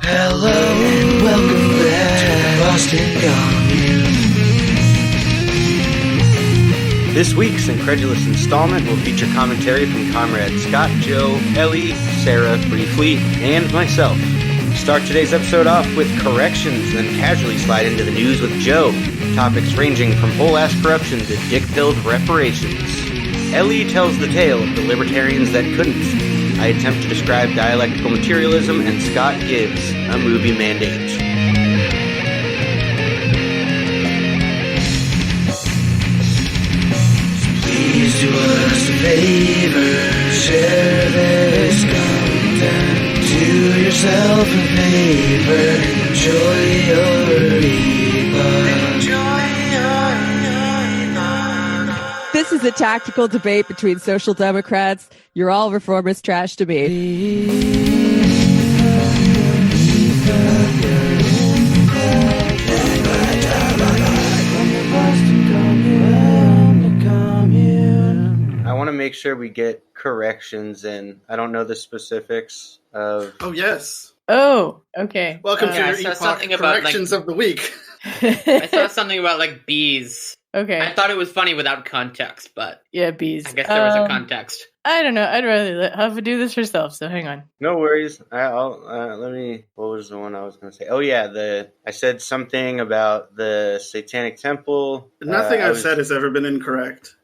Hello and welcome back to the Boston Commune. This week's incredulous installment will feature commentary from Comrade Scott, Joe, Ellie, Sarah, Briefly, and myself. Start today's episode off with corrections, then casually slide into the news with Joe. Topics ranging from whole-ass corruption to dick-filled reparations. Ellie tells the tale of the libertarians that couldn't. I attempt to describe dialectical materialism, and Scott gives a movie mandate. Please do us a favor, share this content, do yourself a favor, enjoy your Epoch. This is a tactical debate between social democrats. You're all reformist trash to me. I want to make sure we get corrections in. I don't know the specifics of... Oh, yes. Oh, okay. Welcome to your Epoch corrections of the week. I saw something about, like, bees. Okay. I thought it was funny without context, but... Yeah, bees. I guess there was a context. I don't know. I'd rather let Huffa do this herself, so hang on. No worries. Let me... What was the one I was going to say? Oh, yeah, I said something about the Satanic Temple. Nothing I've said has ever been incorrect.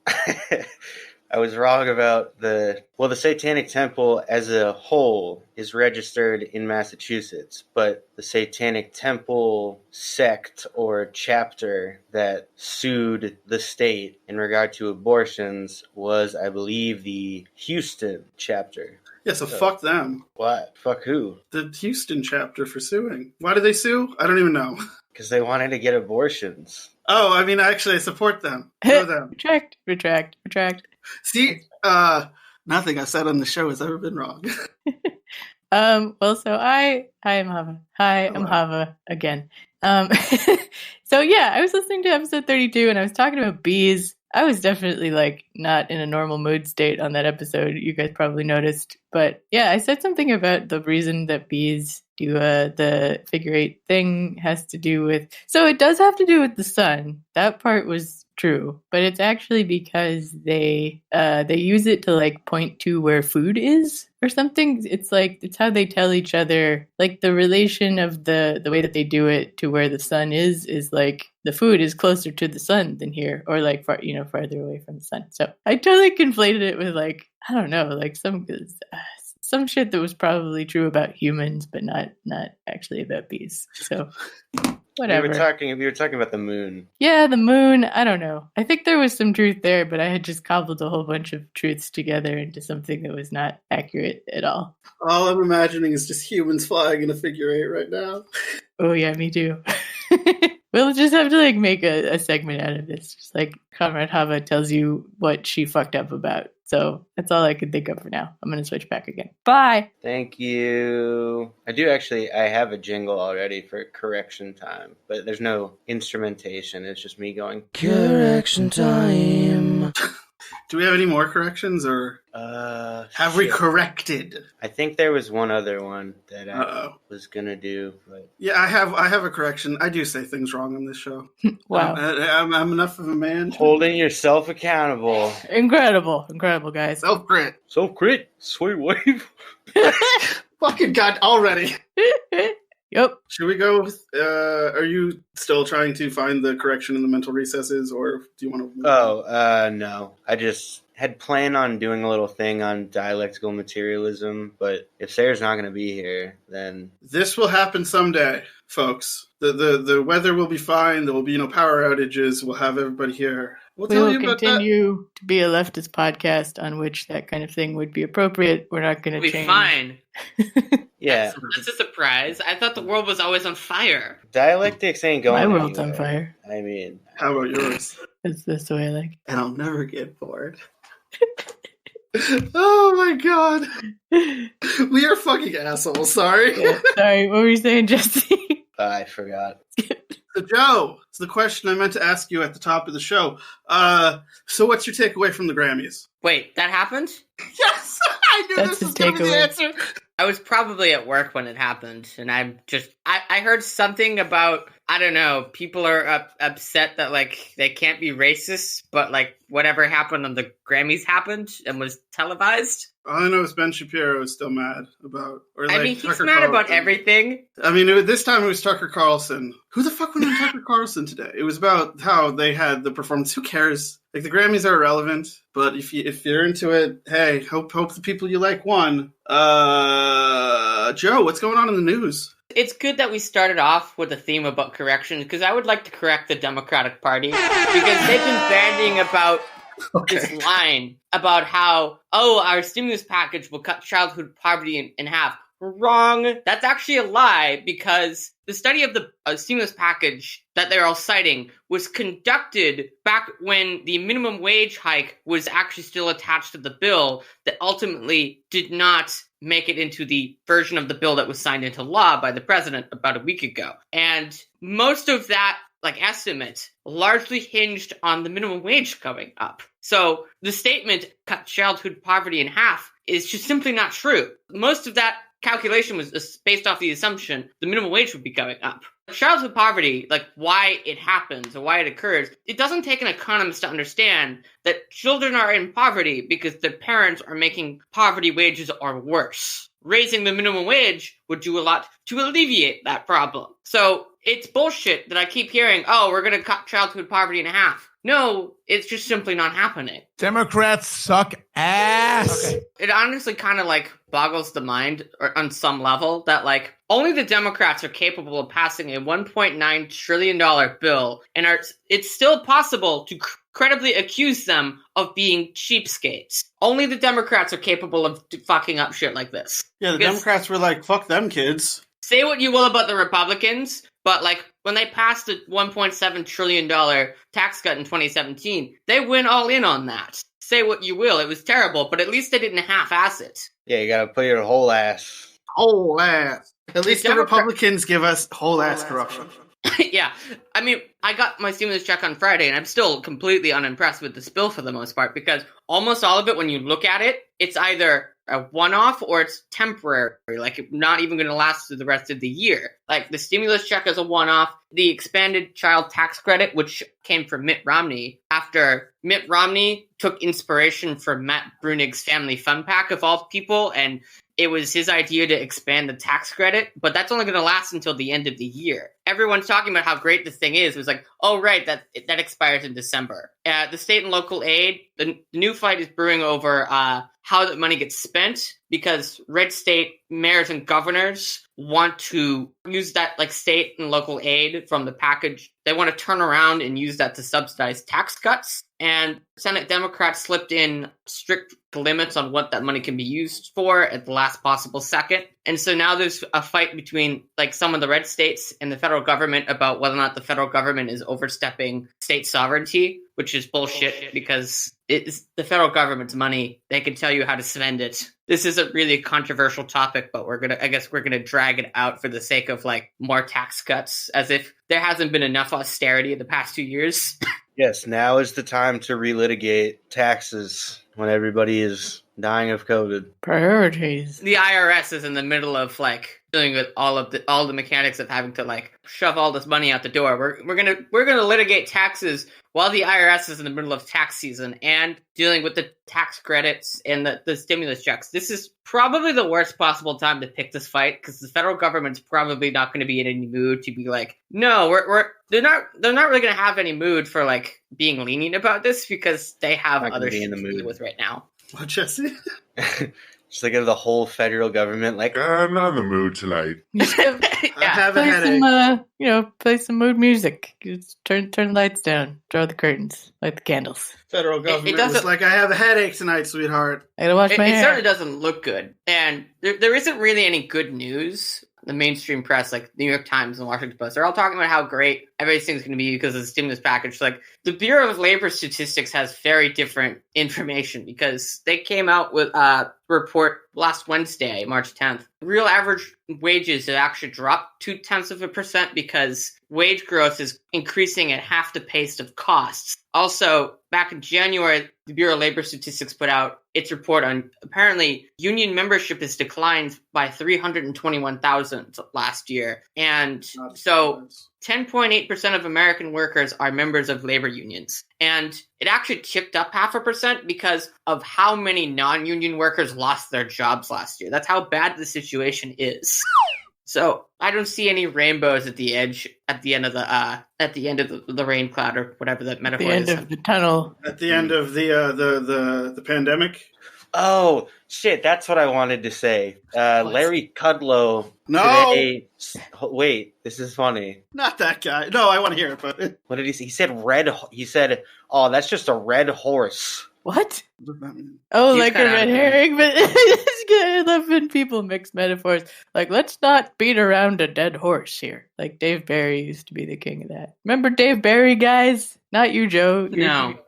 I was wrong about the Satanic Temple as a whole is registered in Massachusetts, but the Satanic Temple sect or chapter that sued the state in regard to abortions was, I believe, the Houston chapter. Yeah, so fuck them. What? Fuck who? The Houston chapter for suing. Why did they sue? I don't even know. Because they wanted to get abortions. Oh, I mean, actually, I support them. Go them. Retract. See, nothing I've said on the show has ever been wrong. Well, so I am Hava. Hi, I'm Hava again. So yeah, I was listening to episode 32 and I was talking about bees. I was definitely like not in a normal mood state on that episode. You guys probably noticed, but yeah, I said something about the reason that bees do the figure 8 thing has to do with. So it does have to do with the sun. That part was true, but it's actually because they use it to like point to where food is or something. It's like it's how they tell each other, like the relation of the way that they do it to where the sun is like the food is closer to the sun than here, or like farther away from the sun. So I totally conflated it with like, I don't know, like some shit that was probably true about humans, but not actually about bees. So whatever. We were talking about the moon. Yeah, the moon. I don't know. I think there was some truth there, but I had just cobbled a whole bunch of truths together into something that was not accurate at all. All I'm imagining is just humans flying in a figure 8 right now. Oh yeah, me too. We'll just have to like make a segment out of this. Just like Comrade Hava tells you what she fucked up about. So that's all I can think of for now. I'm going to switch back again. Bye. Thank you. I have a jingle already for correction time, but there's no instrumentation. It's just me going, correction time. Do we have any more corrections, or have we corrected? I think there was one other one that I was gonna do, but yeah, I have a correction. I do say things wrong on this show. Wow, I'm enough of a man. Holding yourself accountable. Incredible, guys. Self-crit, sweet wave. Fucking God, already. Yep. Should we go with, are you still trying to find the correction in the mental recesses, or do you want to... No. I just had planned on doing a little thing on dialectical materialism, but if Sarah's not going to be here, then... This will happen someday, folks. The weather will be fine. There will be no power outages. We'll have everybody here. We will continue to be a leftist podcast on which that kind of thing would be appropriate. We're not going to change. Fine. Yeah. That's a surprise. I thought the world was always on fire. Dialectics ain't going My world's anywhere. on fire. I mean... How about yours? That's the way I like it. And I'll never get bored. Oh my God. We are fucking assholes. Sorry. Yeah, sorry, what were you saying, Jesse? I forgot. So Joe, it's the question I meant to ask you at the top of the show. So what's your takeaway from the Grammys? Wait, that happened? Yes! I knew That's this was going to be the answer. I was probably at work when it happened, and I heard something about, I don't know, people are upset that, like, they can't be racist, but, like, whatever happened on the Grammys happened and was televised. All I know is Ben Shapiro is still mad about, or like I mean, he's Tucker mad about Carlson. everything. I mean, this time it was Tucker Carlson. Who the fuck went on Tucker Carlson today? It was about how they had the performance. Who cares? Like, the Grammys are irrelevant, but if you're into it, hey, hope the people you like won. Joe, what's going on in the news? It's good that we started off with a theme about corrections, because I would like to correct the Democratic Party, because they've been bandying about this line about how, our stimulus package will cut childhood poverty in half. Wrong. That's actually a lie, because the study of the stimulus package that they're all citing was conducted back when the minimum wage hike was actually still attached to the bill that ultimately did not make it into the version of the bill that was signed into law by the president about a week ago. And most of that estimate largely hinged on the minimum wage going up. So the statement, cut childhood poverty in half, is just simply not true. Most of that calculation was based off the assumption the minimum wage would be going up. Childhood poverty, like why it happens or why it occurs, it doesn't take an economist to understand that children are in poverty because their parents are making poverty wages or worse. Raising the minimum wage would do a lot to alleviate that problem. So it's bullshit that I keep hearing, we're going to cut childhood poverty in half. No, it's just simply not happening. Democrats suck ass. Okay. It honestly kind of like boggles the mind on some level that like only the Democrats are capable of passing a $1.9 trillion bill, and it's still possible to credibly accuse them of being cheapskates. Only the Democrats are capable of fucking up shit like this. Yeah, the Democrats were like, fuck them kids. Say what you will about the Republicans, but like when they passed the $1.7 trillion tax cut in 2017, they went all in on that. Say what you will, it was terrible, but at least they didn't half-ass it. Yeah, you gotta put your whole ass. Whole ass. At least the Republicans give us whole ass corruption. Yeah, I mean, I got my stimulus check on Friday, and I'm still completely unimpressed with this bill for the most part, because almost all of it, when you look at it, it's either a one-off or it's temporary, like not even going to last through the rest of the year. Like the stimulus check is a one-off. The expanded child tax credit, which came from Mitt Romney, after Mitt Romney took inspiration from Matt Brunig's Family Fun Pack of all people, and it was his idea to expand the tax credit, but that's only going to last until the end of the year. Everyone's talking about how great this thing is. It was like, oh, right, that expires in December. The state and local aid, the new fight is brewing over how that money gets spent, because red state mayors and governors want to use that like state and local aid from the package. They want to turn around and use that to subsidize tax cuts. And Senate Democrats slipped in strict limits on what that money can be used for at the last possible second. And so now there's a fight between like some of the red states and the federal government about whether or not the federal government is overstepping state sovereignty, which is bullshit because it's the federal government's money. They can tell you how to spend it. This isn't really a controversial topic, but I guess we're gonna drag it out for the sake of like more tax cuts, as if there hasn't been enough austerity in the past 2 years. Yes, now is the time to relitigate taxes when everybody is dying of COVID. Priorities. The IRS is in the middle of like dealing with all the mechanics of having to like shove all this money out the door. We're gonna litigate taxes while the IRS is in the middle of tax season and dealing with the tax credits and the stimulus checks. This is probably the worst possible time to pick this fight, because the federal government's probably not going to be in any mood to be like, no, they're not really going to have any mood for like being lenient about this, because they have other shit to deal with right now. What, Jesse? Just think of the whole federal government like, I'm not in the mood tonight. I have a Play headache. some, play some mood music. Just turn the lights down, draw the curtains, light the candles. Federal government doesn't- was like, I have a headache tonight, sweetheart. I gotta wash my It hair. certainly doesn't look good, and there isn't really any good news. The mainstream press, like the New York Times and Washington Post, they're all talking about how great everything's going to be because of the stimulus package. Like the Bureau of Labor Statistics has very different information, because they came out with report last Wednesday, March 10th. Real average wages have actually dropped 0.2% because wage growth is increasing at half the pace of costs. Also, back in January, the Bureau of Labor Statistics put out its report on apparently union membership has declined by 321,000 last year. And so 10.8% of American workers are members of labor unions. And it actually ticked up 0.5% because of how many non-union workers lost their jobs last year. That's how bad the situation is. So I don't see any rainbows at the end of the rain cloud or whatever that metaphor is. The end of the tunnel. At the end of the pandemic. Oh, shit, that's what I wanted to say. Larry Kudlow No! today... Wait, this is funny. Not that guy. No, I want to hear it, but What did he say? He said, oh, that's just a red horse. What? what does that mean? Oh, He's like a kinda red out of herring, but it's good. I love when people mix metaphors. Like, let's not beat around a dead horse here. Like Dave Barry used to be the king of that. Remember Dave Barry, guys? Not you, Joe. No.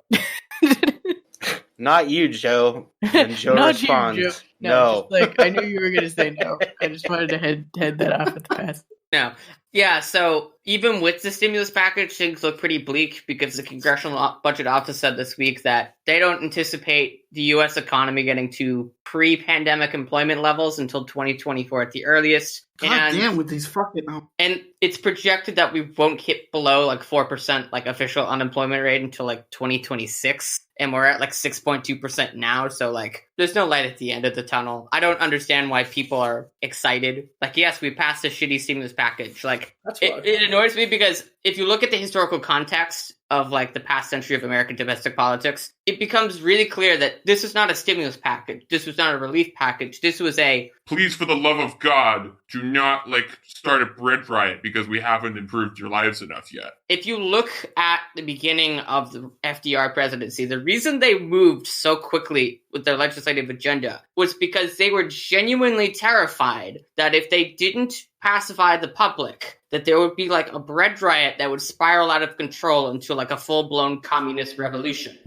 Not you, Joe. And Joe Not responds, you, Joe. no. Just like I knew you were going to say no. I just wanted to head that off at the pass. No. Yeah, so even with the stimulus package, things look pretty bleak because the Congressional Budget Office said this week that they don't anticipate the U.S. economy getting to pre-pandemic employment levels until 2024 at the earliest. God damn, with these fucking... Oh. And it's projected that we won't hit below like 4% like official unemployment rate until like 2026. And we're at like 6.2% now. So like there's no light at the end of the tunnel. I don't understand why people are excited. Like, yes, we passed a shitty stimulus package. Like it annoys me because if you look at the historical context of like the past century of American domestic politics, it becomes really clear that this is not a stimulus package. This was not a relief package. This was a... Please, for the love of God, do not, start a bread riot because we haven't improved your lives enough yet. If you look at the beginning of the FDR presidency, the reason they moved so quickly with their legislative agenda was because they were genuinely terrified that if they didn't pacify the public, that there would be like a bread riot that would spiral out of control into like a full-blown communist revolution.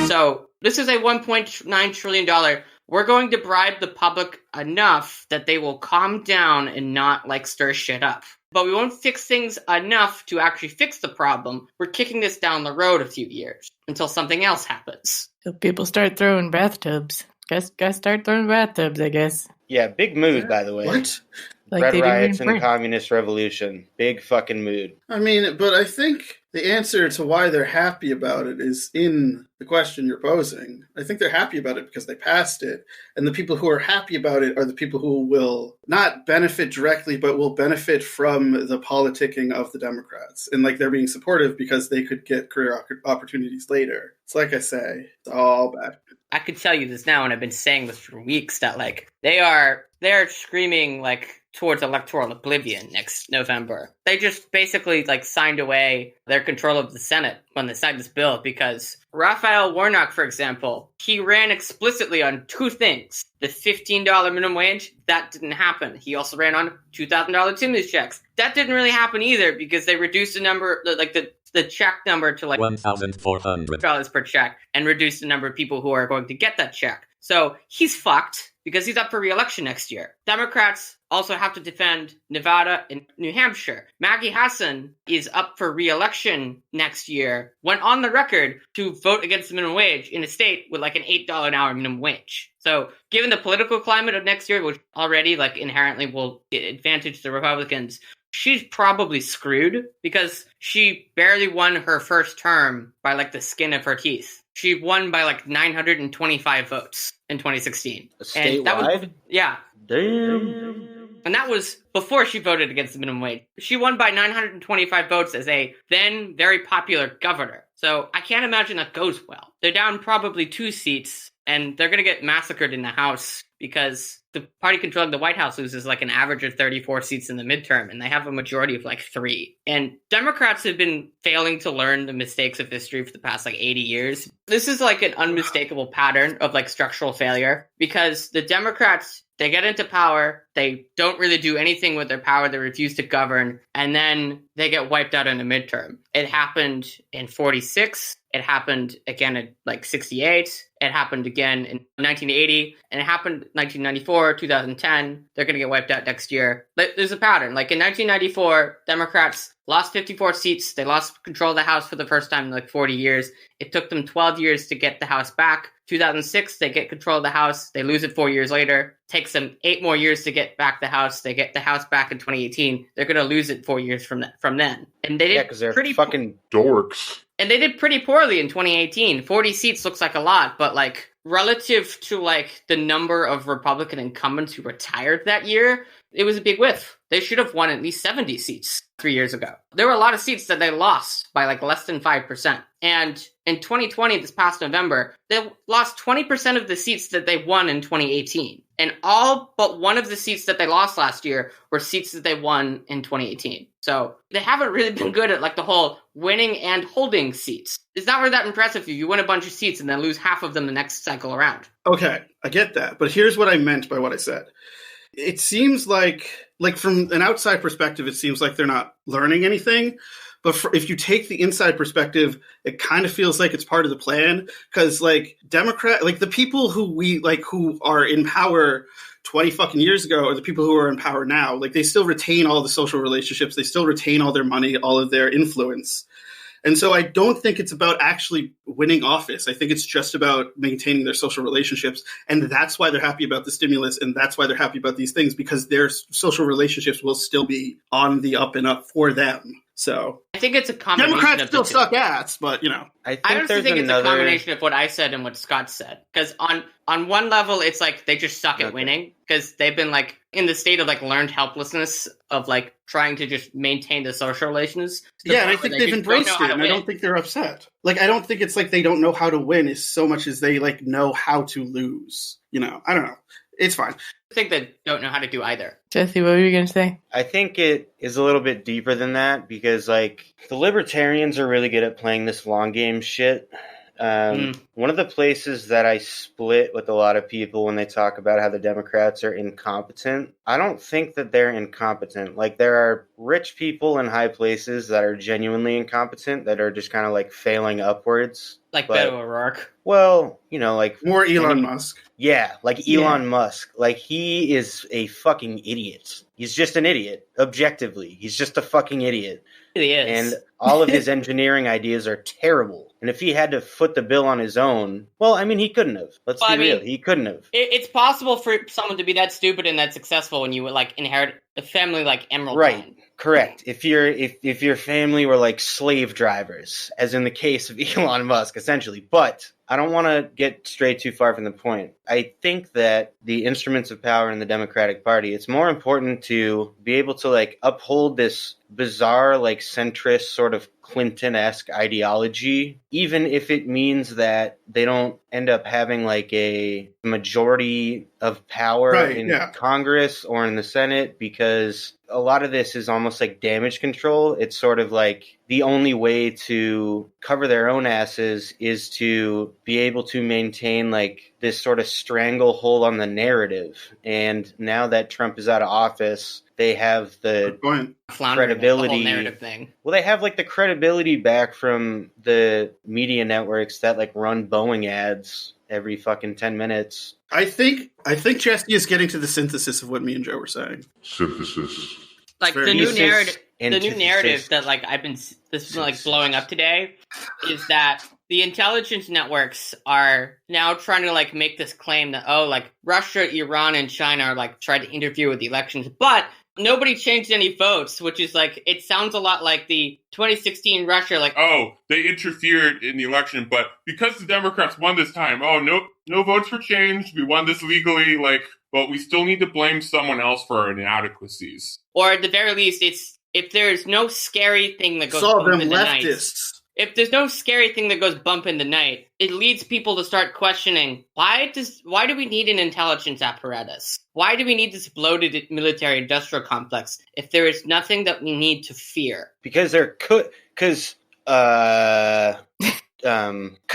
So this is a $1.9 trillion. We're going to bribe the public enough that they will calm down and not like stir shit up. But we won't fix things enough to actually fix the problem. We're kicking this down the road a few years until something else happens. So people start throwing bathtubs. Guys start throwing bathtubs, I guess. Yeah, big mood, by the way. What? Like Red they do riots in and the France. communist revolution. Big fucking mood. I mean, but I think the answer to why they're happy about it is in the question you're posing. I think they're happy about it because they passed it. And the people who are happy about it are the people who will not benefit directly, but will benefit from the politicking of the Democrats. And like they're being supportive because they could get career opportunities later. It's like I say, it's all bad. I could tell you this now, and I've been saying this for weeks, that like they're screaming like towards electoral oblivion next November. They just basically like signed away their control of the Senate when they signed this bill because Raphael Warnock, for example, he ran explicitly on two things. The $15 minimum wage, that didn't happen. He also ran on $2,000 stimulus checks. That didn't really happen either because they reduced the number, the check number to like $1,400 per check and reduced the number of people who are going to get that check. So he's fucked because he's up for re-election next year. Democrats also have to defend Nevada and New Hampshire. Maggie Hassan is up for re-election next year, went on the record to vote against the minimum wage in a state with like an $8 an hour minimum wage. So given the political climate of next year, which already like inherently will advantage the Republicans, she's probably screwed because she barely won her first term by like the skin of her teeth. She won by like 925 votes in 2016. Statewide? And that was, yeah. Damn. And that was before she voted against the minimum wage. She won by 925 votes as a then very popular governor. So I can't imagine that goes well. They're down probably 2 seats, and they're going to get massacred in the House because the party controlling the White House loses like an average of 34 seats in the midterm, and they have a majority of like 3. And Democrats have been failing to learn the mistakes of history for the past like 80 years. This is like an unmistakable pattern of like structural failure because the Democrats, they get into power, they don't really do anything with their power, they refuse to govern, and then they get wiped out in a midterm. It happened in 46, it happened again at like 68, It happened again in 1980, and it happened 1994, 2010. They're going to get wiped out next year. But there's a pattern. Like in 1994, Democrats lost 54 seats. They lost control of the House for the first time in like 40 years. It took them 12 years to get the House back. 2006, they get control of the House. They lose it 4 years later. Takes them 8 more years to get back the House. They get the House back in 2018. They're going to lose it 4 years from then. And they did because they're pretty fucking Dorks. and they did pretty poorly in 2018. 40 seats looks like a lot, but like relative to like the number of Republican incumbents who retired that year, it was a big whiff. They should have won at least 70 seats 3 years ago. There were a lot of seats that they lost by like less than 5%. And in 2020, this past November, they lost 20% of the seats that they won in 2018. And all but one of the seats that they lost last year were seats that they won in 2018. So they haven't really been good at like the whole winning and holding seats. It's not really that impressive if you win a bunch of seats and then lose half of them the next cycle around. Okay, I get that. But here's what I meant by what I said. It seems like from an outside perspective, it seems like they're not learning anything. But if you take the inside perspective, it kind of feels like it's part of the plan. Because like the people who are in power 20 fucking years ago are the people who are in power now. Like they still retain all the social relationships. They still retain all their money, all of their influence. And so I don't think it's about actually winning office. I think it's just about maintaining their social relationships. And that's why they're happy about the stimulus. And that's why they're happy about these things, because their social relationships will still be on the up and up for them. So I think it's a combination Democrats of still the two. suck ass, but you know. I honestly think it's a combination of what I said and what Scott said. Because on one level, it's like they just suck at winning because they've been like in the state of like learned helplessness of like trying to just maintain the social relations. Yeah, and I think they've embraced it, and I don't think they're upset. Like, I don't think it's like they don't know how to win as so much as they like know how to lose. You know, I don't know. It's fine. I think they don't know how to do either. Jesse, what were you going to say? I think it is a little bit deeper than that because, like, the libertarians are really good at playing this long game shit. One of the places that I split with a lot of people when they talk about how the Democrats are incompetent, I don't think that they're incompetent. Like, there are rich people in high places that are genuinely incompetent, that are just kind of, like, failing upwards. Like Beto O'Rourke. Well, you know, like... More Elon Musk. Yeah, like Elon Musk. Like, he is a fucking idiot. He's just an idiot, objectively. He's just a fucking idiot. He is. And all of his engineering ideas are terrible. And if he had to foot the bill on his own, well, I mean, he couldn't have. Let's be real. He couldn't have. It's possible for someone to be that stupid and that successful when you would like inherit a family like Emerald. Right. Mine. Correct. If your family were like slave drivers, as in the case of Elon Musk, essentially. But I don't want to get strayed too far from the point. I think that the instruments of power in the Democratic Party, it's more important to be able to like uphold this bizarre, like centrist sort of Clinton-esque ideology, even if it means that they don't end up having like a majority of power in Congress or in the Senate, because a lot of this is almost like damage control. It's sort of like the only way to cover their own asses is to be able to maintain like this sort of stranglehold on the narrative. And now that Trump is out of office, they have the credibility. The whole narrative thing. Well, they have like the credibility back from the media networks that like run Boeing ads every fucking 10 minutes. I think Jesse is getting to the synthesis of what me and Joe were saying. Synthesis. Like the new narrative that like this is like blowing up today is that the intelligence networks are now trying to like make this claim that like Russia, Iran, and China are like trying to interfere with the elections, but nobody changed any votes, which is like, it sounds a lot like the 2016 Russia, like... Oh, they interfered in the election, but because the Democrats won this time, no votes were changed, we won this legally, like, but we still need to blame someone else for our inadequacies. Or at the very least, if there's no scary thing that goes bump in the night... If there's no scary thing that goes bump in the night, it leads people to start questioning, why do we need an intelligence apparatus? Why do we need this bloated military-industrial complex if there is nothing that we need to fear? Because there could... Because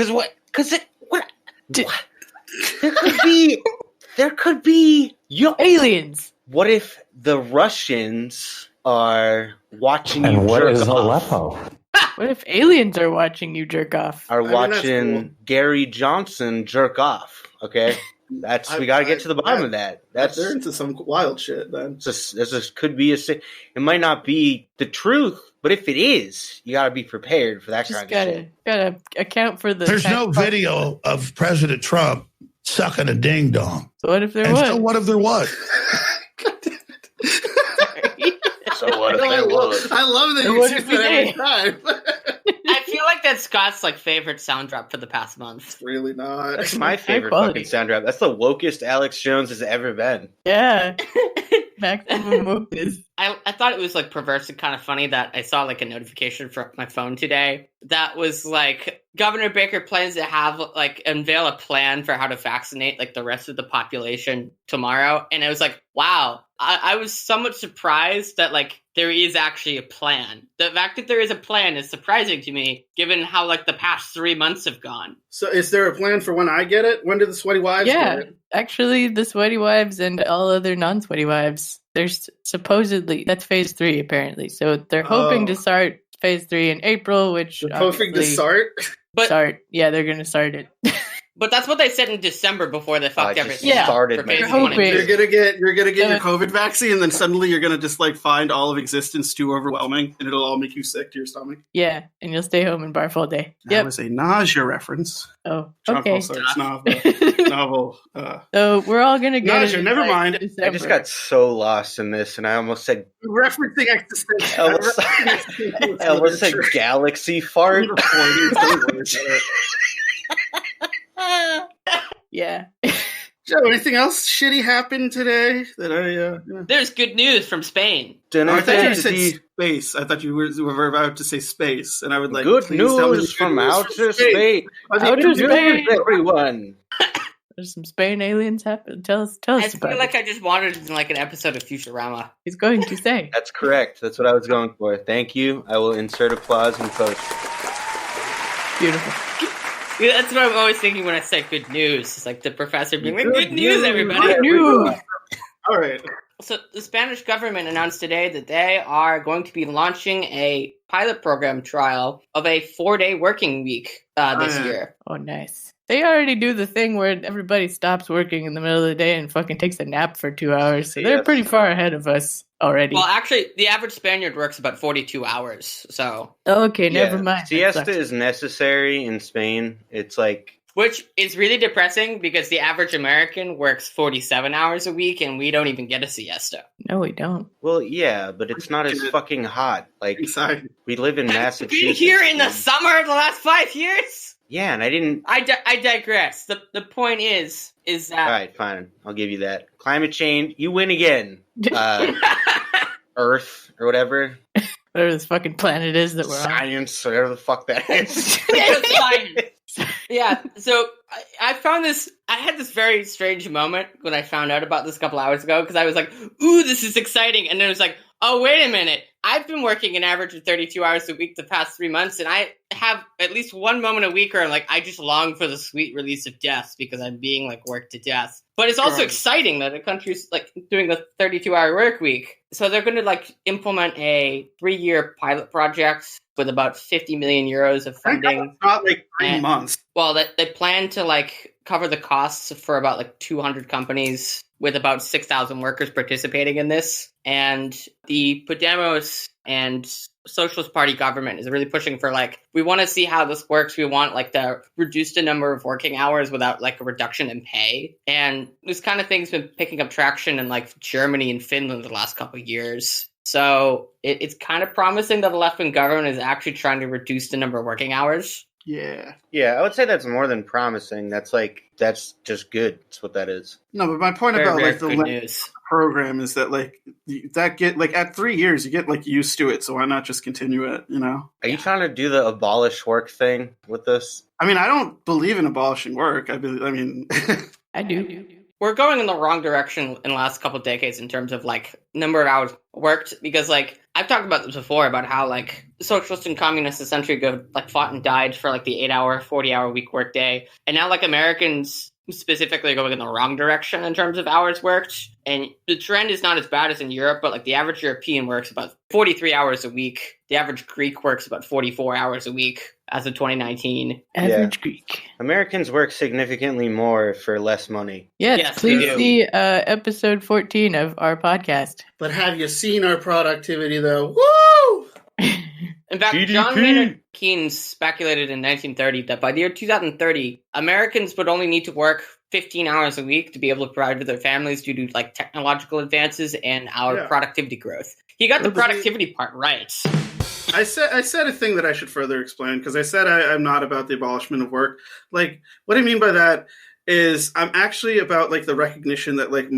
what? There could be... aliens! What if the Russians are watching and you what jerk is off? Aleppo? What if aliens are watching you jerk off? Are I mean, that's watching cool. Gary Johnson jerk off. Okay, we got to get to the bottom of that. They're into some wild shit then. This could be it might not be the truth, but if it is, you got to be prepared for that Just kind of shit. gotta account for the. There's no video of President Trump sucking a ding dong. So what if there And was? so what if there was? So what if there was? I love that So you what do if we that every did? time. I feel like that's Scott's like favorite sound drop for the past month. Really not. That's my favorite quality. fucking sound drop. That's the wokest Alex Jones has ever been. Yeah. Maximum wokeness. I thought it was like perverse and kind of funny that I saw like a notification from my phone today that was like Governor Baker plans to have like unveil a plan for how to vaccinate like the rest of the population tomorrow, and I was like, wow. I was somewhat surprised that like there is actually a plan. The fact that there is a plan is surprising to me, given how like the past 3 months have gone. So is there a plan for when I get it? When do the sweaty wives Yeah. get it? Actually, the sweaty wives and all other non-sweaty wives, there's supposedly, that's phase 3 apparently. So they're hoping to start phase 3 in April, which They're hoping to start? Yeah, they're going to start it. But that's what they said in December before they fucked I just everything. Yeah. started For my phase You're one and hoping. two. You're gonna get your So- COVID vaccine, and then suddenly you're gonna just like find all of existence too overwhelming, and it'll all make you sick to your stomach. Yeah, and you'll stay home and barf all day. That Yep. was a nausea reference. Oh, Jean-Paul okay. Sartre's novel. So we're all going to get Nausea, it in, never like, mind. I just December. got so lost in this, and I almost said Referencing existential. I almost said galaxy fart. Yeah. Joe, anything else shitty happened today that There's good news from Spain. I thought you said space. I thought you were about to say space, and I would like Good please tell me the news good from news outer from space. I think Outer good space, news- everyone. There's some Spain aliens happen. Tell us I about feel like it. I just wanted like an episode of Futurama. He's going to say. That's correct. That's what I was going for. Thank you. I will insert applause in post. Beautiful. Yeah, that's what I'm always thinking when I say good news. It's like the professor being like, Good good news, news, everybody. Good news. All right. So the Spanish government announced today that they are going to be launching a pilot program trial of a 4-day working week this year. Oh, nice. They already do the thing where everybody stops working in the middle of the day and fucking takes a nap for 2 hours. So they're Yes. pretty far ahead of us already. Well, actually, the average Spaniard works about 42 hours. So, Okay, never mind. That Siesta sucks. is necessary in Spain. It's like which is really depressing because the average American works 47 hours a week and we don't even get a siesta. No, we don't. well, yeah, but it's not as fucking hot. Like Inside. we live in Been Massachusetts. here in the dude. summer the last 5 years? Yeah, and I didn't. I digress. The point is All that right, fine. I'll give you that. Climate change, you win again. Earth or whatever. Whatever this fucking planet is that we're on. Science, whatever the fuck that is. It's fine. Yeah, so I found this. I had this very strange moment when I found out about this a couple hours ago because I was like, "Ooh, this is exciting," and then it was like, "Oh, wait a minute! I've been working an average of 32 hours a week the past 3 months, and I have at least one moment a week where I'm like, I just long for the sweet release of death because I'm being like worked to death." But it's also Right. exciting that a country's like doing a 32-hour work week. So they're going to like implement a 3-year pilot project with about 50 million euros of funding. Not like 3 And- months. Well, they plan to like cover the costs for about like 200 companies with about 6,000 workers participating in this. And the Podemos and Socialist Party government is really pushing for like, we want to see how this works. We want like to reduce the number of working hours without like a reduction in pay. And this kind of thing's been picking up traction in like Germany and Finland the last couple of years. So it's kind of promising that the left-wing government is actually trying to reduce the number of working hours. Yeah. Yeah, I would say that's more than promising. That's just good. That's what that is. No, but my point Very, about very like the good length news. program is that like that get like at 3 years you get like used to it. So why not just continue it? You know. Are you trying to do the abolish work thing with this? I mean, I don't believe in abolishing work. I mean, I do. We're going in the wrong direction in the last couple of decades in terms of like number of hours worked because like I've talked about this before about how like socialists and communists a century ago like fought and died for like the 8-hour, 40-hour week workday, and now like Americans specifically going in the wrong direction in terms of hours worked. And the trend is not as bad as in Europe, but like the average European works about 43 hours a week. The average Greek works about 44 hours a week as of 2019. Average Greek. Americans work significantly more for less money. Yes, Please we do. see episode 14 of our podcast. But have you seen our productivity, though? Woo! In fact, GDP. John Maynard Keynes speculated in 1930 that by the year 2030, Americans would only need to work 15 hours a week to be able to provide for their families due to like technological advances and our productivity growth. He got the productivity part right. I said a thing that I should further explain, because I said I'm not about the abolishment of work. Like, what I mean by that is I'm actually about like the recognition that like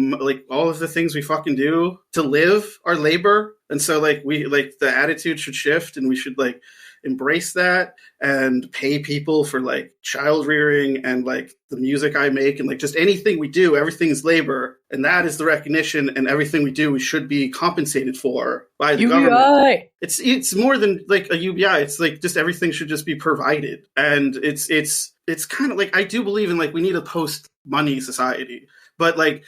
all of the things we fucking do to live are labor, and so like we like the attitude should shift, and we should like embrace that and pay people for like child rearing and like the music I make and like just anything we do, everything is labor, and that is the recognition, and everything we do we should be compensated for by the government. It's more than like a UBI. It's like just everything should just be provided, and it's kind of like I do believe in like we need a post money society, but like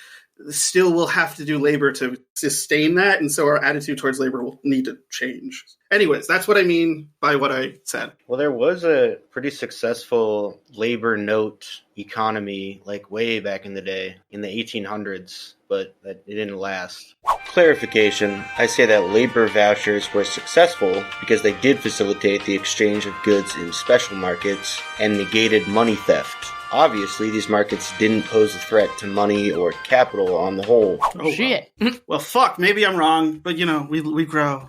still we'll have to do labor to sustain that, and so our attitude towards labor will need to change. Anyways, that's what I mean by what I said. Well, there was a pretty successful labor note economy like way back in the day, in the 1800s, but it didn't last. Clarification, I say that labor vouchers were successful because they did facilitate the exchange of goods in special markets and negated money theft. Obviously, these markets didn't pose a threat to money or capital on the whole. Oh, Shit. Well, fuck, maybe I'm wrong, but you know, we grow.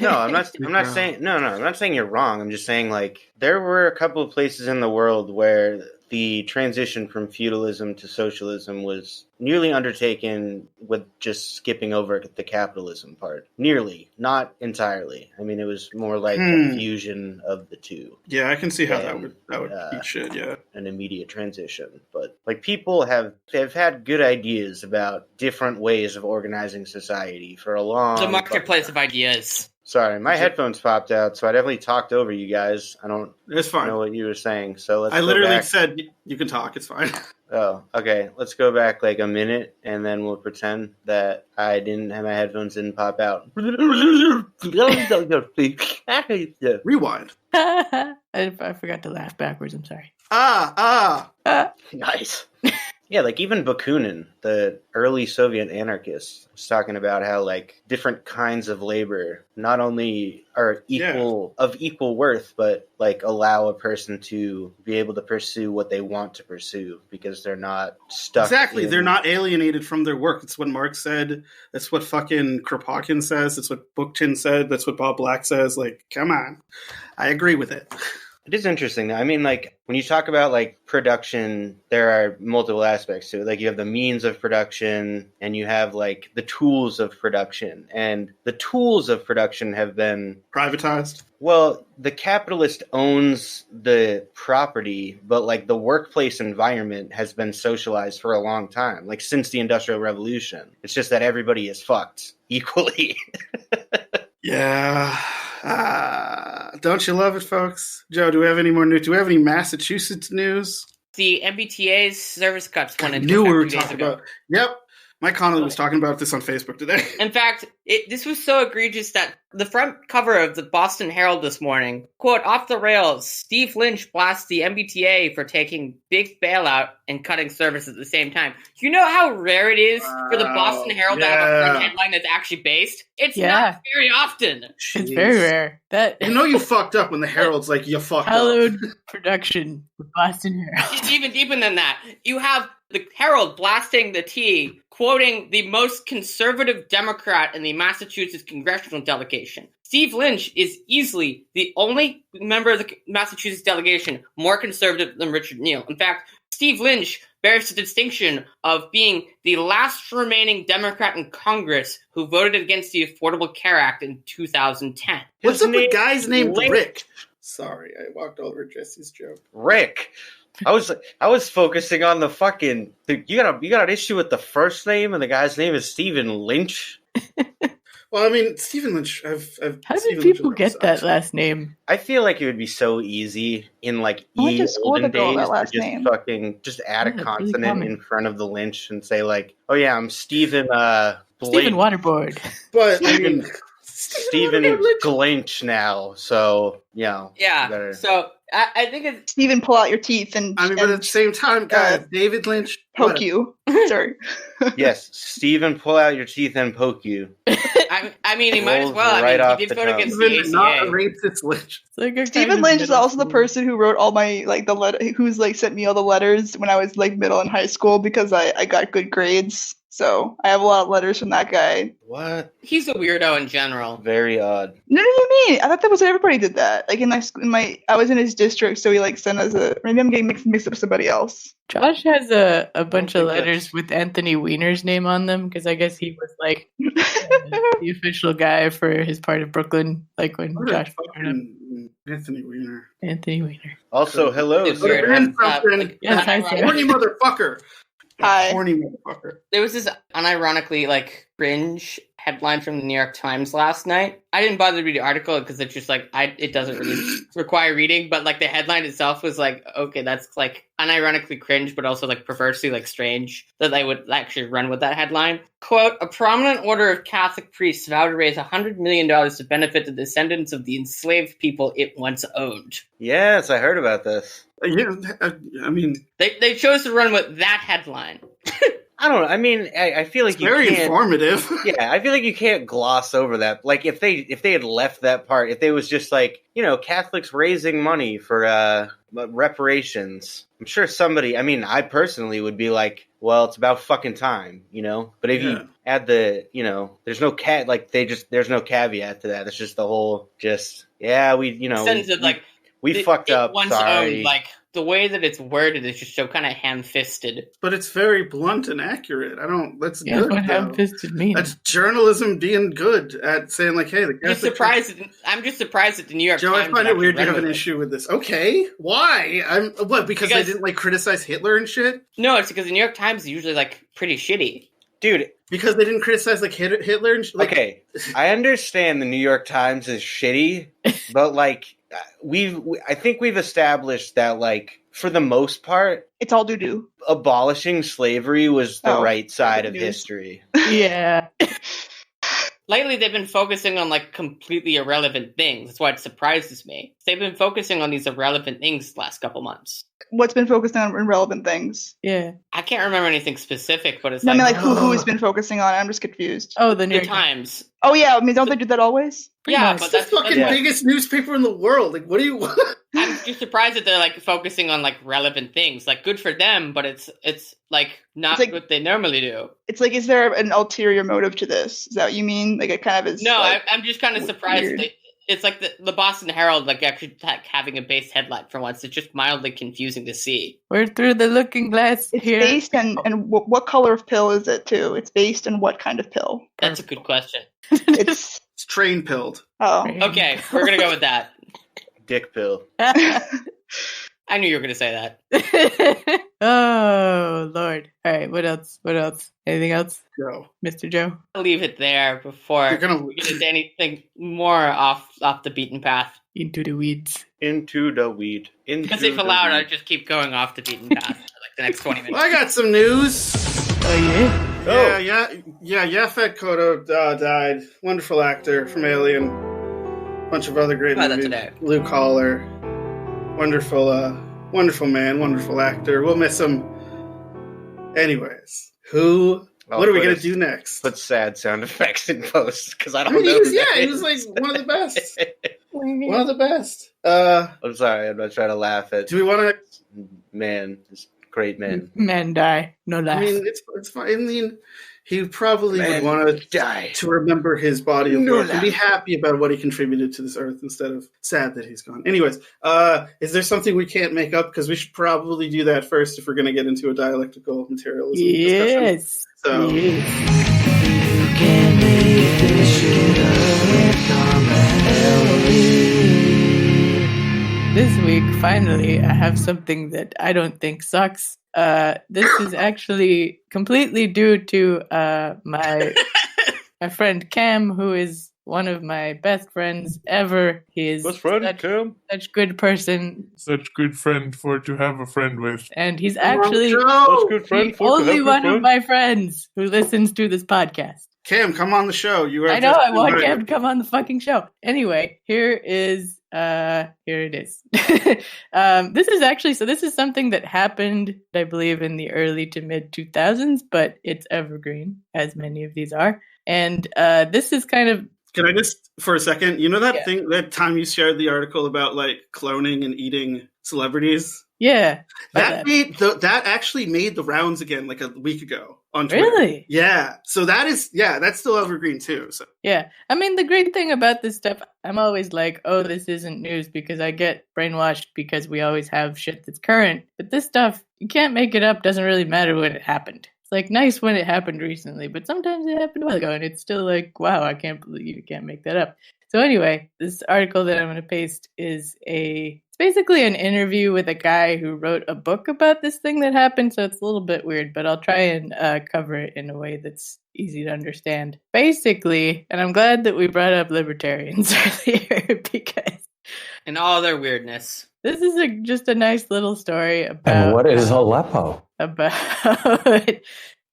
No, I'm not saying I'm not saying you're wrong. I'm just saying like there were a couple of places in the world where the transition from feudalism to socialism was nearly undertaken with just skipping over the capitalism part. Nearly, not entirely. I mean, it was more like a fusion of the two. Yeah, I can see how that would be shit, yeah. An immediate transition. But like people have had good ideas about different ways of organizing society for a long The marketplace of ideas. Sorry, my headphones popped out, so I definitely talked over you guys. I don't It's fine. know what you were saying, so let's I go literally back. said you can talk, it's fine. Oh, okay. Let's go back like a minute, and then we'll pretend that I didn't have my headphones didn't pop out. Rewind. I forgot to laugh backwards. I'm sorry. Nice. Yeah, like even Bakunin, the early Soviet anarchist, was talking about how like different kinds of labor not only are equal worth, but like allow a person to be able to pursue what they want to pursue because they're not stuck. Exactly, they're not alienated from their work. That's what Marx said. That's what fucking Kropotkin says. That's what Bookchin said. That's what Bob Black says. Like, come on. I agree with it. It is interesting. I mean, like, when you talk about, like, production, there are multiple aspects to it. Like, you have the means of production, and you have, like, the tools of production. And the tools of production have been privatized. Well, the capitalist owns the property, but, like, the workplace environment has been socialized for a long time, like, since the Industrial Revolution. It's just that everybody is fucked equally. Yeah. Don't you love it, folks? Joe, do we have any more news? Do we have any Massachusetts news? The MBTA's service cuts went into knew we were effect 2 days talking ago. about. Yep. Mike Connolly was talking about this on Facebook today. In fact, this was so egregious that the front cover of the Boston Herald this morning, quote, off the rails, Steve Lynch blasts the MBTA for taking big bailout and cutting service at the same time. You know how rare it is for the Boston Herald to have a front headline that's actually based? It's not very often. Jeez. It's very rare. That You know you fucked up when the Herald's like, you fucked hallowed up. production with Boston Herald. It's even deeper than that. You have the Herald blasting the T, quoting the most conservative Democrat in the Massachusetts congressional delegation. Steve Lynch is easily the only member of the Massachusetts delegation more conservative than Richard Neal. In fact, Steve Lynch bears the distinction of being the last remaining Democrat in Congress who voted against the Affordable Care Act in 2010. What's up with guys named Lynch. Rick? Sorry, I walked over Jesse's joke. Rick. I was focusing on the fucking. You got an issue with the first name and the guy's name is Stephen Lynch. Well, I mean, Stephen Lynch. How did people get that last name? I feel like it would be so easy in like I went to school olden to go with days that last to just name. fucking just add a Yeah, it's really consonant common. in front of the Lynch and say like, oh yeah, I'm Stephen Stephen Waterboard. But I Stephen- mean, Stephen Glinch now. So Yeah. better. So I think it's Stephen, pull out your teeth and, but at the and same time, guys, David Lynch poke you. Sorry. Yes, Stephen, pull out your teeth and poke you. I mean, he might as Rolls well. right I off mean, he the did vote tongue. against the Stephen, not a ACA. racist Lynch. It's like a kind Stephen of Lynch is middle also the school. person who wrote all my the letter, who's sent me all the letters when I was middle and high school because I got good grades. So I have a lot of letters from that guy. What? He's a weirdo in general. Very odd. No, you mean? I thought that was everybody did that. Like I was in his district, so he sent us a. Maybe I'm getting mixed up with somebody else. Josh has a bunch of think that's- letters with Anthony Weiner's name on them because I guess he was the official guy for his part of Brooklyn, like when What a Josh brought it up. fucking Anthony Weiner. Anthony Weiner. Also, hello, It's Put weird. it sir. in something. Yes, hi, That sir. horny motherfucker. Hi. Horny motherfucker. There was this unironically cringe headline from the New York Times last night. I didn't bother to read the article because it's just it doesn't really require reading. But the headline itself was okay, that's unironically cringe, but also perversely strange that they would actually run with that headline. Quote: a prominent order of Catholic priests vowed to raise $100 million to benefit the descendants of the enslaved people it once owned. Yes, I heard about this. Yeah, I mean, They chose to run with that headline. I don't know. I mean, I feel like it's you very can't. informative. Yeah, I feel like you can't gloss over that. Like if they had left that part, if they was just Catholics raising money for reparations, I'm sure somebody. I mean, I personally would be like, well, it's about fucking time, But if you add the, there's no there's no caveat to that. It's just the whole, Sense of we fucked up. Once Sorry. owned, the way that it's worded is just so kind of ham-fisted. But it's very blunt and accurate. That's Yeah, good. what though. ham-fisted means. That's journalism being good at saying hey, the Catholic I'm just surprised that the New York Joe, Times. I find it weird you ran have an with it. issue with this. Okay, why? Because they didn't criticize Hitler and shit? No, it's because the New York Times is usually pretty shitty. Dude, because they didn't criticize Hitler and shit? Okay, I understand the New York Times is shitty, but I think we've established that for the most part, It's all doo-doo. abolishing slavery was the Oh, right side of news. history. Yeah. Lately, they've been focusing on completely irrelevant things. That's why it surprises me. They've been focusing on these irrelevant things the last couple months. What's been focused on irrelevant things? Yeah. I can't remember anything specific, but it's No, I mean, who's been focusing on it? I'm just confused. Oh, the New the York Times. Oh, yeah. I mean, don't they do that always? Yeah, much. but It's the that's fucking Yeah. biggest newspaper in the world. What do you want? I'm just surprised that they're focusing on relevant things. Good for them, but it's not It's what they normally do. It's is there an ulterior motive to this? Is that what you mean? It kind of is. No, I'm just kind of surprised. weird. That it's the Boston Herald actually having a base headline for once. It's just mildly confusing to see. We're through the looking glass It's here. based on and what color of pill is it too? It's based on what kind of pill? That's a good question. It's It's train pilled. Okay, we're gonna go with that. Dick pill. I knew you were gonna say that. Oh, Lord. All right, what else? Anything else, Joe. Mr. Joe? I'll leave it there before You're gonna we get into anything more off the beaten path. Into the weeds. Into the weed. Because if allowed, I'd just keep going off the beaten path for the next 20 minutes. Well, I got some news. Oh, yeah? Yeah, Yaphet Kotto died. Wonderful actor from Alien. Bunch of other great About that movies. today. Blue Collar. Wonderful man, wonderful actor. We'll miss him. Anyways, what are we going to do next? Put sad sound effects in post because I I don't mean, know. he was one of the best. One of the best. I'm sorry, I'm not trying to laugh at Do we want to? man, this great man. Men die. No laugh. I mean, it's fine. I mean, he probably Man, would want to die. to remember his body of No work and laugh. be happy about what he contributed to this earth instead of sad that he's gone. Anyways, is there something we can't make up? Because we should probably do that first if we're going to get into a dialectical materialism discussion. Yes. So, Yes. This week, finally, I have something that I don't think sucks. This is actually completely due to my my friend Cam, who is one of my best friends ever. He is such good person. Such good friend for to have a friend with. And he's actually friend the only one of my friends who listens to this podcast. Cam, come on the show. I know, I want Cam to come on the fucking show. Anyway, here it is. This is actually, so this is something that happened, I believe, in the early to mid 2000s, but it's evergreen, as many of these are. And this is kind of... Can I just, for a second, you know that thing, that time you shared the article about like cloning and eating celebrities? Yeah. That actually made the rounds again like a week ago on Twitter. Really? Yeah. So that's still evergreen too. So yeah. I mean, the great thing about this stuff, I'm always like, oh, this isn't news because I get brainwashed because we always have shit that's current. But this stuff, you can't make it up. Doesn't really matter when it happened. It's like nice when it happened recently, but sometimes it happened a while ago and it's still like, wow, I can't believe you can't make that up. So anyway, this article that I'm going to paste is it's basically an interview with a guy who wrote a book about this thing that happened. So it's a little bit weird, but I'll try and cover it in a way that's easy to understand. Basically, and I'm glad that we brought up libertarians earlier because... and all their weirdness. This is just a nice little story about... And what is Aleppo? About...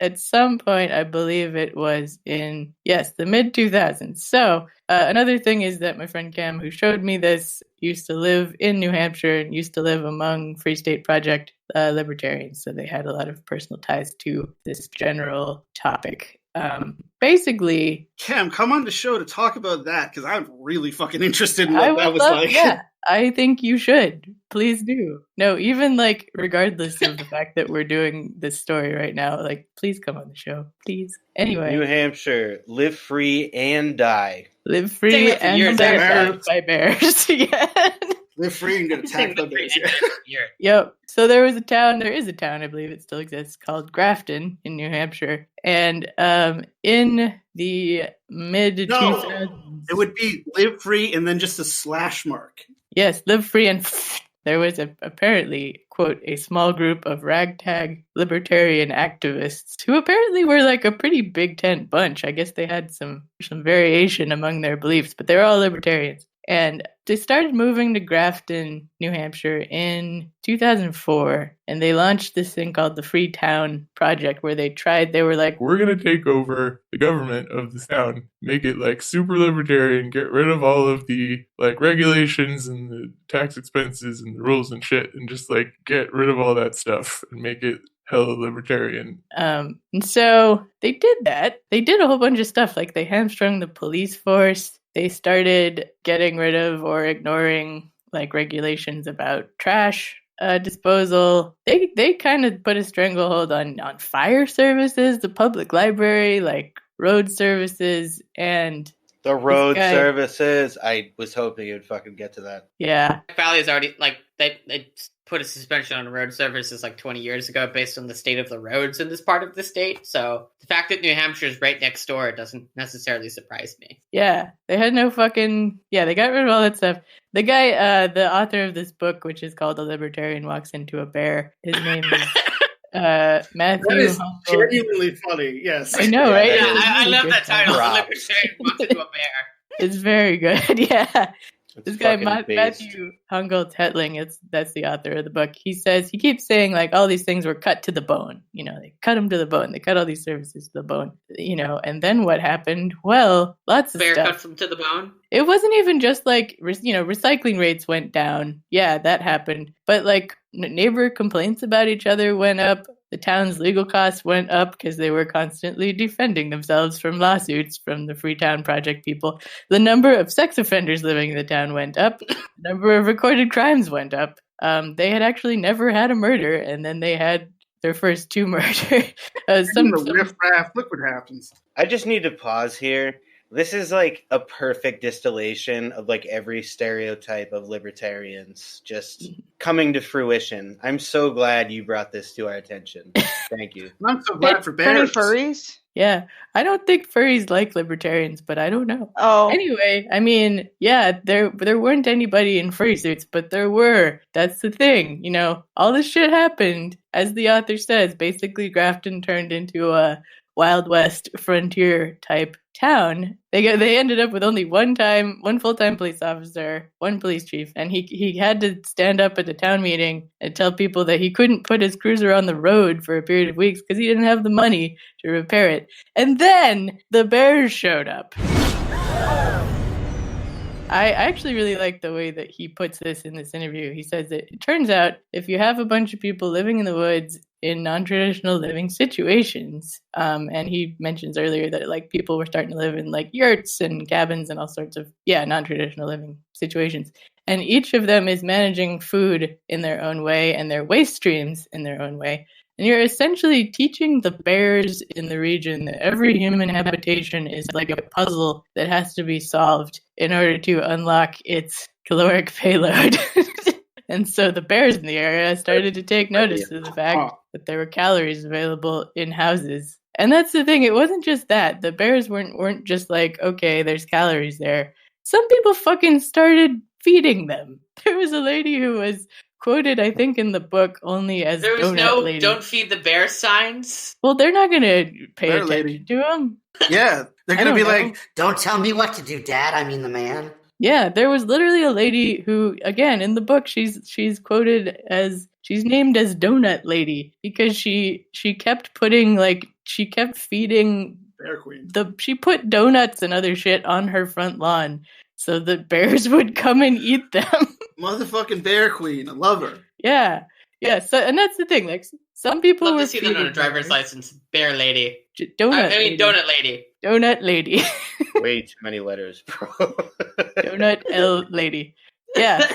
At some point, I believe it was in, the mid 2000s. So another thing is that my friend Cam, who showed me this, used to live in New Hampshire and used to live among Free State Project libertarians. So they had a lot of personal ties to this general topic. Basically... Cam, come on the show to talk about that, because I'm really fucking interested in what that was like. Yeah, I think you should. Please do. No, even like, regardless of the fact that we're doing this story right now, like, please come on the show. Please. Anyway. New Hampshire, live free and die. Live free and die by bears. Yeah. Live free and get attacked by bears. Yep. So there is a town, I believe it still exists, called Grafton in New Hampshire. And in the mid 2000s... it would be live free and then just a slash mark. Yes, live free and... There was apparently, quote, a small group of ragtag libertarian activists who apparently were like a pretty big tent bunch. I guess they had some variation among their beliefs, but they were all libertarians. And they started moving to Grafton, New Hampshire in 2004, and they launched this thing called the Freetown Project, where they were like, we're going to take over the government of this town, make it like super libertarian, get rid of all of the like regulations and the tax expenses and the rules and shit, and just like get rid of all that stuff and make it hella libertarian. And so they did that. They did a whole bunch of stuff, like they hamstrung the police force. They started getting rid of or ignoring like regulations about trash disposal. They kind of put a stranglehold on fire services, the public library, like road services, and the road services. I was hoping it would fucking get to that. Yeah. Valley is already like they put a suspension on road services like 20 years ago based on the state of the roads in this part of the state. So the fact that New Hampshire is right next door doesn't necessarily surprise me. Yeah, they had no fucking... Yeah, they got rid of all that stuff. The guy, the author of this book, which is called A Libertarian Walks Into a Bear, his name is Matthew. That is genuinely funny, yes. I know, right? Yeah, I love that title, A Libertarian Walks Into a Bear. It's very good, yeah. This guy, based. Matthew Hetling, that's the author of the book. He keeps saying like all these things were cut to the bone. You know, they cut them to the bone. They cut all these services to the bone. You know, and then what happened? Well, lots of Bear stuff. cuts them to the bone. It wasn't even just like, recycling rates went down. Yeah, that happened. But like neighbor complaints about each other went up. The town's legal costs went up because they were constantly defending themselves from lawsuits from the Freetown Project people. The number of sex offenders living in the town went up. The number of recorded crimes went up. They had actually never had a murder, and then they had their first 2 murders. Riff-raff, look what happens. I just need to pause here. This is like a perfect distillation of like every stereotype of libertarians just coming to fruition. I'm so glad you brought this to our attention. Thank you. I'm so glad for bears. Any furries? Yeah, I don't think furries like libertarians, but I don't know. Oh. Anyway, I mean, yeah, there weren't anybody in furry suits, but there were. That's the thing, you know. All this shit happened, as the author says. Basically, Grafton turned into a Wild West frontier type town, they ended up with only one full-time police officer, one police chief, and he had to stand up at the town meeting and tell people that he couldn't put his cruiser on the road for a period of weeks because he didn't have the money to repair it. And then the bears showed up. I actually really like the way that he puts this in this interview. He says that it turns out if you have a bunch of people living in the woods in non-traditional living situations, and he mentions earlier that like people were starting to live in like yurts and cabins and all sorts of non-traditional living situations, and each of them is managing food in their own way and their waste streams in their own way. And you're essentially teaching the bears in the region that every human habitation is like a puzzle that has to be solved in order to unlock its caloric payload. And so the bears in the area started to take notice of the fact that there were calories available in houses. And that's the thing. It wasn't just that. The bears weren't just like, okay, there's calories there. Some people fucking started feeding them. There was a lady who was quoted, I think, in the book only as there was donut no lady. "Don't feed the bear" signs. Well, they're not going to pay Bear attention lady. to them. Yeah, they're going to be like, Don't tell me what to do, Dad. I mean the man. Yeah, there was literally a lady who, again, in the book, she's quoted as, she's named as Donut Lady because she kept feeding Bear Queen. she put donuts and other shit on her front lawn so that bears would come and eat them. Motherfucking Bear Queen. I love her. Yeah. So, and that's the thing. Like, some people Love were to see that on a feeding driver's bears. license. Bear lady. Donut. I mean, donut lady. Donut Lady. Way too many letters, bro. Donut L Lady. Yeah.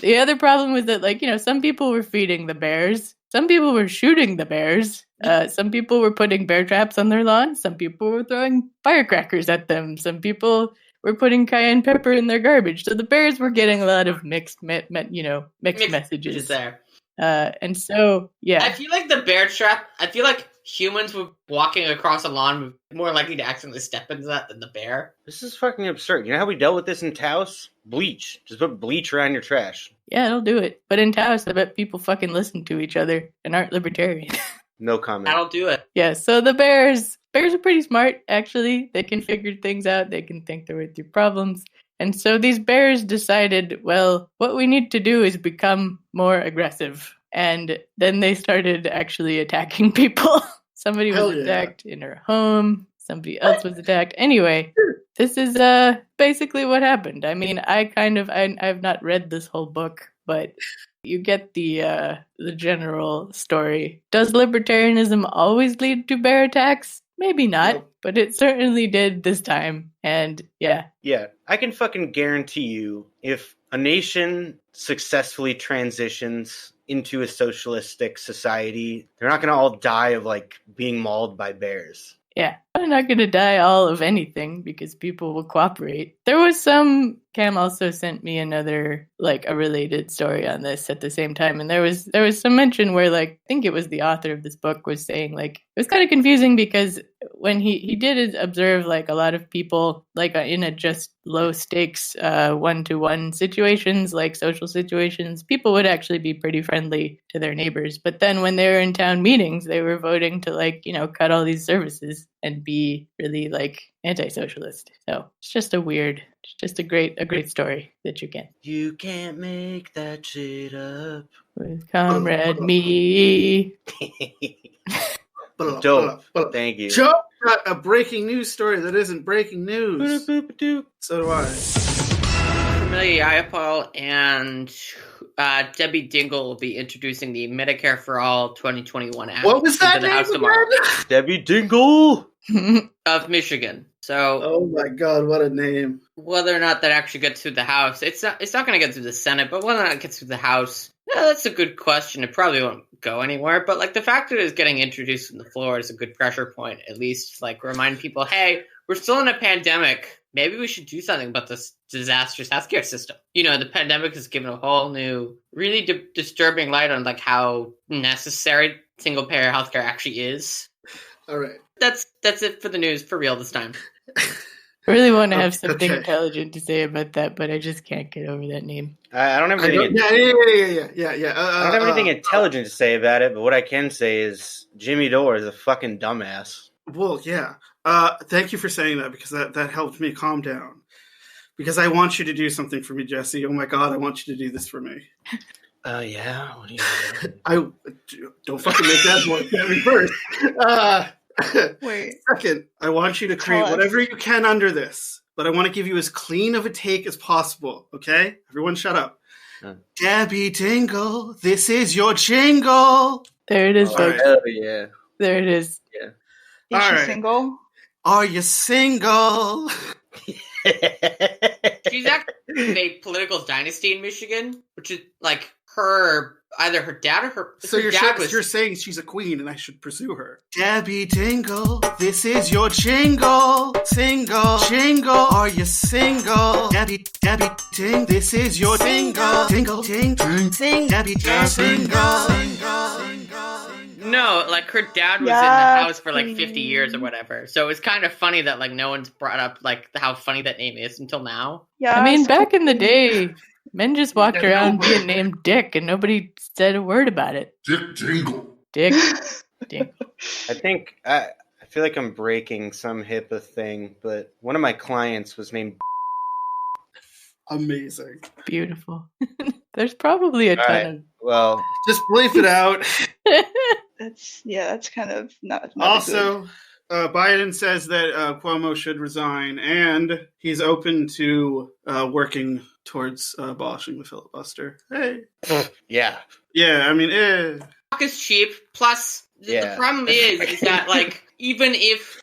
The other problem was that, like, some people were feeding the bears. Some people were shooting the bears. Some people were putting bear traps on their lawn. Some people were throwing firecrackers at them. Some people were putting cayenne pepper in their garbage. So the bears were getting a lot of mixed messages there. And so, yeah. I feel like the bear trap. I feel like humans were walking across a lawn were more likely to accidentally step into that than the bear. This is fucking absurd. You know how we dealt with this in Taos? Bleach. Just put bleach around your trash. Yeah, it'll do it. But in Taos, I bet people fucking listen to each other and aren't libertarian. No comment. That'll do it. Yeah, so the bears are pretty smart, actually. They can figure things out. They can think their way through problems. And so these bears decided, well, what we need to do is become more aggressive. And then they started actually attacking people. Somebody was attacked in her home. Somebody else was attacked. Anyway, this is basically what happened. I mean, I've not read this whole book, but you get the general story. Does libertarianism always lead to bear attacks? Maybe not, but it certainly did this time. And yeah. Yeah, I can fucking guarantee you if a nation successfully transitions into a socialistic society, they're not going to all die of like being mauled by bears. Yeah, I'm not going to die all of anything because people will cooperate. There was Cam also sent me another, like, a related story on this at the same time. And there was some mention where, like, I think it was the author of this book was saying, like, it was kind of confusing because when he did observe, like, a lot of people, like, in a just low stakes one-to-one situations, like social situations, people would actually be pretty friendly to their neighbors. But then when they were in town meetings, they were voting to, like, cut all these services and be really, like, anti-socialist. So it's just a great story that you get. You can't make that shit up. With Comrade me. Dope. Thank you. Joe got a breaking news story that isn't breaking news. So do I. Familiar Dialectical and Debbie Dingell will be introducing the Medicare for All 2021 Act. What was that into the name House tomorrow. Debbie Dingell Of Michigan. So, oh my god, what a name. Whether or not that actually gets through the House, it's not going to get through the Senate, but whether or not it gets through the House, that's a good question. It probably won't go anywhere, but like the fact that it's getting introduced on the floor is a good pressure point, at least like remind people, hey, we're still in a pandemic. Maybe we should do something about this disastrous healthcare system. The pandemic has given a whole new, really disturbing light on like how necessary single-payer healthcare actually is. All right. That's it for the news for real this time. I really want to have something intelligent to say about that, but I just can't get over that name. I don't have anything. I don't have anything intelligent to say about it, but what I can say is Jimmy Dore is a fucking dumbass. Well, yeah. Thank you for saying that, because that helped me calm down. Because I want you to do something for me, Jesse. Oh my God, I want you to do this for me. Yeah. What do you Don't fucking make that voice. Get me first. Wait. Second, I want you to create whatever you can under this, but I want to give you as clean of a take as possible. Okay, everyone, shut up. Debbie Dingell, this is your jingle. There it is, folks. Oh, yeah. There it is. Yeah. Is she right. single? Are you single? She's actually a political dynasty in Michigan, which is like either her dad or her. So her dad you're saying she's a queen and I should pursue her. Debbie Dingell, this is your jingle. Single, jingle, are you single? Debbie Ding, this is your jingle. Dingle, ding, sing, Debbie Ding, single. No, like her dad was in the house for like 50 years or whatever. So it's kind of funny that like no one's brought up like how funny that name is until now. Yeah. I mean, back in the day, men just walked around being named Dick, and nobody said a word about it. Dick Jingle. Dick. Dick. I think I feel like I'm breaking some HIPAA thing, but one of my clients was named. Amazing. Beautiful. There's probably a ton of. Well, just bleep it out. That's kind of not Also, Biden says that Cuomo should resign, and he's open to working towards abolishing the filibuster. Hey. Yeah. Yeah, I mean, Talk is cheap. Plus, the problem is that like even if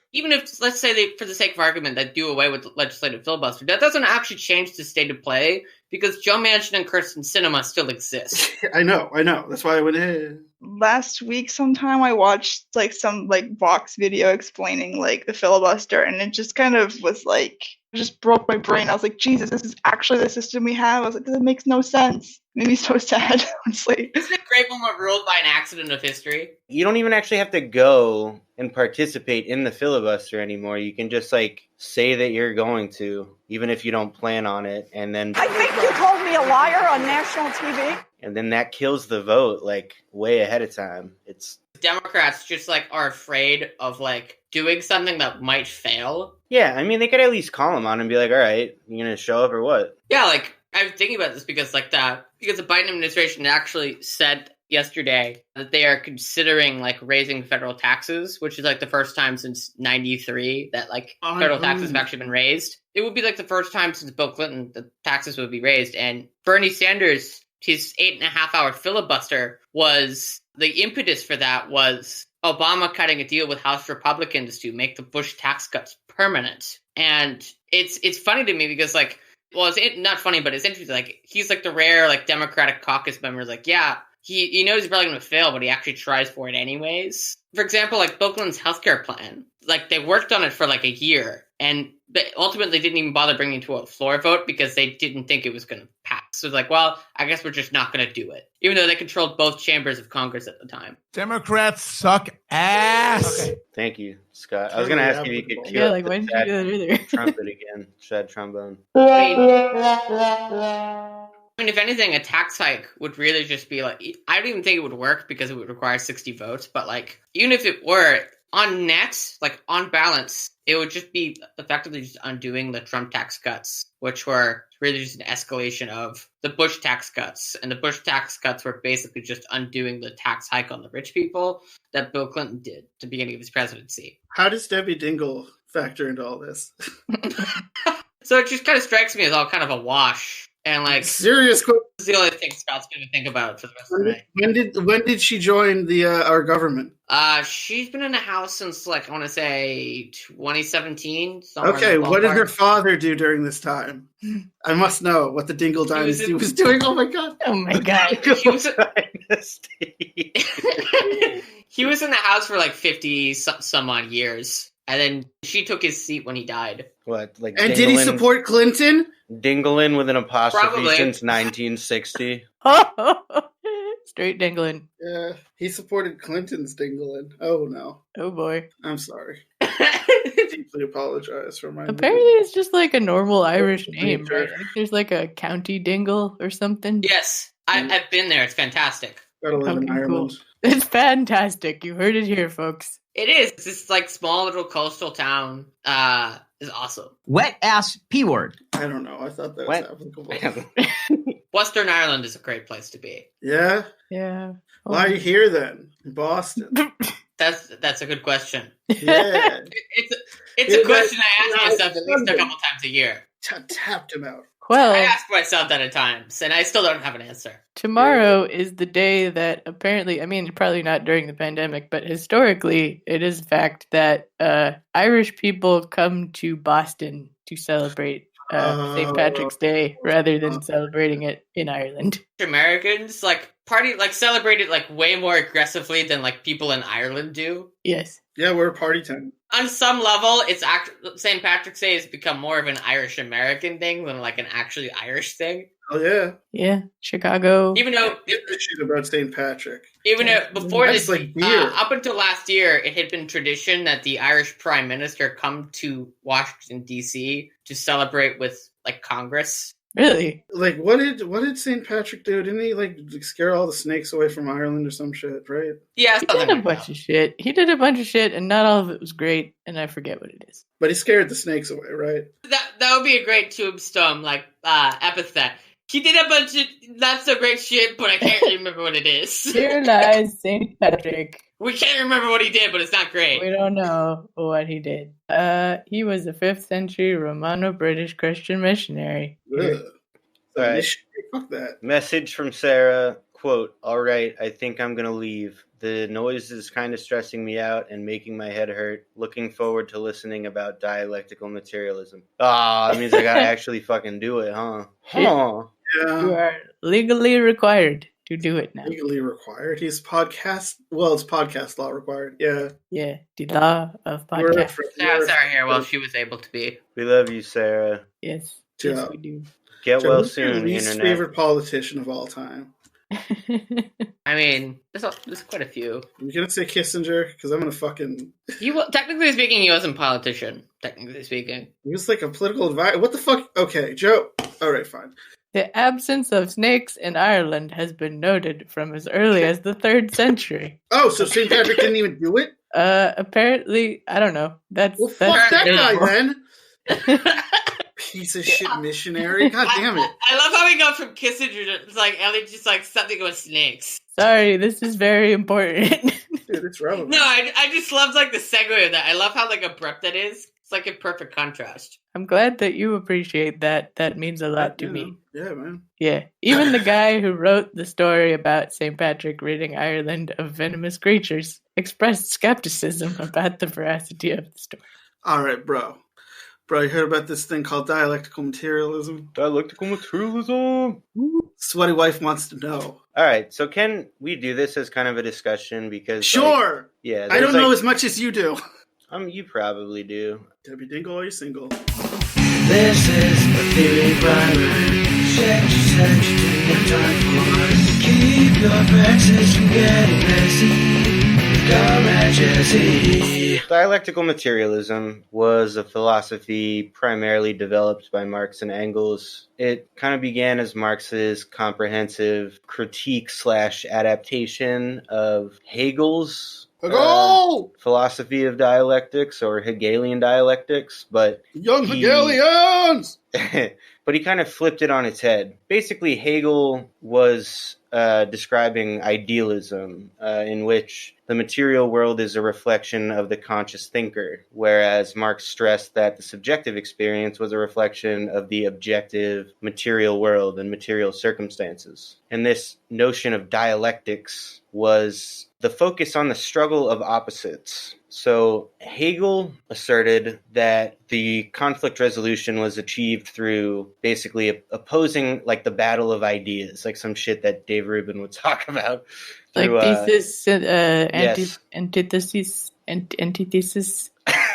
let's say they, for the sake of argument, that do away with the legislative filibuster, that doesn't actually change the state of play, because Joe Manchin and Kyrsten Sinema still exist. I know. That's why I went. Last week sometime I watched like some like Vox video explaining like the filibuster, and it just kind of was like, it just broke my brain. I was like, Jesus, this is actually the system we have. I was like, this makes no sense. It made me so sad, honestly. Isn't it great when we're ruled by an accident of history? You don't even actually have to go and participate in the filibuster anymore. You can just like say that you're going to, even if you don't plan on it, and then I think you called me a liar on national TV. And then that kills the vote like way ahead of time. It's Democrats just like are afraid of like doing something that might fail. Yeah, I mean they could at least call him on and be like, all right, you gonna show up or what? Yeah, like I was thinking about this because the Biden administration actually said yesterday that they are considering like raising federal taxes, which is like the first time since '93 that like federal taxes have actually been raised. It would be like the first time since Bill Clinton that taxes would be raised. And Bernie Sanders, his 8.5-hour filibuster, was the impetus for that was Obama cutting a deal with House Republicans to make the Bush tax cuts permanent. And it's funny to me because like, well, it's not funny, but it's interesting. Like he's like the rare like Democratic caucus member. Like, yeah, he knows he's probably going to fail, but he actually tries for it anyways. For example, like Bill Clinton's healthcare plan, like they worked on it for like a year, and they ultimately didn't even bother bringing it to a floor vote because they didn't think it was going to pass. So it's like, well, I guess we're just not going to do it, even though they controlled both chambers of Congress at the time. Democrats suck ass. Okay. Thank you, Scott. I was going to ask if you could Yeah, like why didn't you do that earlier? trumpet again, sad trombone. I mean, if anything, a tax hike would really just be like, I don't even think it would work because it would require 60 votes. But like, even if it were, on net, like on balance, it would just be effectively just undoing the Trump tax cuts, which were really just an escalation of the Bush tax cuts. And the Bush tax cuts were basically just undoing the tax hike on the rich people that Bill Clinton did at the beginning of his presidency. How does Debbie Dingell factor into all this? So it just kind of strikes me as all kind of a wash. And like, serious question. This is the only thing Scott's going to think about for the rest of the night. When did she join the our government? She's been in the House since like I want to say 2017. Okay, what did her father do during this time? I must know what the Dingell Dynasty was doing. Oh my god! Oh my god! He was in the House for like 50 some odd years, and then she took his seat when he died. What? Like? And did he support Clinton? Dingellin with an apostrophe Probably. since 1960. Straight Dingellin. Yeah, he supported Clinton's Dingellin. Oh no. Oh boy. I'm sorry. Deeply apologize for my. Apparently, it's just like a normal Irish name, right? Like there's like a County Dingle or something. Yes, I've been there. It's fantastic. Gotta live in Ireland. Cool. It's fantastic. You heard it here, folks. It is. It's this like small little coastal town. Is awesome. Wet ass P word. I don't know. I thought that was applicable. Western Ireland is a great place to be. Yeah? Yeah. Why are you here then? In Boston? That's a good question. Yeah. It's a question I ask myself at least a couple times a year. Tapped him out. Well, I ask myself that at times, and I still don't have an answer. Tomorrow is the day that apparently, I mean, probably not during the pandemic, but historically, it is a fact that Irish people come to Boston to celebrate St. Patrick's Day rather than celebrating it in Ireland. Americans celebrate it like way more aggressively than like people in Ireland do. Yes. Yeah, we're a party town. On some level, St. Patrick's Day has become more of an Irish American thing than like an actually Irish thing. Oh yeah. Yeah, Chicago. Even though shit about St. Patrick. Even though before That's this, like beer. up until last year, it had been tradition that the Irish Prime Minister come to Washington D.C. to celebrate with like Congress. Really? Like what did St. Patrick do? Didn't he like scare all the snakes away from Ireland or some shit, right? Yeah, he did a bunch of shit. He did a bunch of shit, and not all of it was great, and I forget what it is. But he scared the snakes away, right? That would be a great tombstone epithet. He did a bunch of not so great shit, but I can't remember what it is. Here lies St. Patrick. We can't remember what he did, but it's not great. We don't know what he did. He was a 5th century Romano-British Christian missionary. All right. Fuck that. Message from Sarah, quote, "All right, I think I'm going to leave. The noise is kind of stressing me out and making my head hurt. Looking forward to listening about dialectical materialism." That means I got to actually fucking do it, huh? Yeah. You are legally required to do it now. Legally required? He's podcast... Well, it's podcast law required. Yeah. Yeah, the law of podcast. Sarah here, well, she was able to be. We love you, Sarah. Yes. Yeah. Yes, we do. Get Joe, well who's your soon, least Internet. favorite politician of all time? I mean, there's quite a few. You gonna say Kissinger? Because I'm gonna fucking... Technically speaking, he wasn't a politician. Technically speaking. He was like a political advisor. What the fuck? Okay, Joe. All right, fine. The absence of snakes in Ireland has been noted from as early as the 3rd century. Oh, so St. Patrick didn't even do it? Apparently, I don't know. Fuck that guy then. Piece of shit missionary. God damn it. I love how we go from Kissinger to it's like Ellie just like something with snakes. Sorry, this is very important. Dude, it's relevant. No, I just love like the segue of that. I love how like abrupt that is. It's like a perfect contrast. I'm glad that you appreciate that. That means a lot to me. Yeah, man. Yeah. Even the guy who wrote the story about St. Patrick ridding Ireland of venomous creatures expressed skepticism about the veracity of the story. All right, bro. Bro, you heard about this thing called dialectical materialism? Dialectical materialism. Sweaty Wife wants to know. All right, so can we do this as kind of a discussion? Because sure. Yeah, I don't know as much as you do. You probably do. Debbie Dingell, are you single? This is the theory primer. Sex, keep your praxis from getting messy. Comrade Jesse. Dialectical materialism was a philosophy primarily developed by Marx and Engels. It kind of began as Marx's comprehensive critique / adaptation of Hegel's philosophy of dialectics, or Hegelian dialectics, but Young Hegelians! But he kind of flipped it on its head. Basically, Hegel was describing idealism, in which the material world is a reflection of the conscious thinker, whereas Marx stressed that the subjective experience was a reflection of the objective material world and material circumstances. And this notion of dialectics was the focus on the struggle of opposites. So Hegel asserted that the conflict resolution was achieved through basically opposing like the battle of ideas, like some shit that Dave Rubin would talk about. Like thesis, yes. antithesis, antithesis.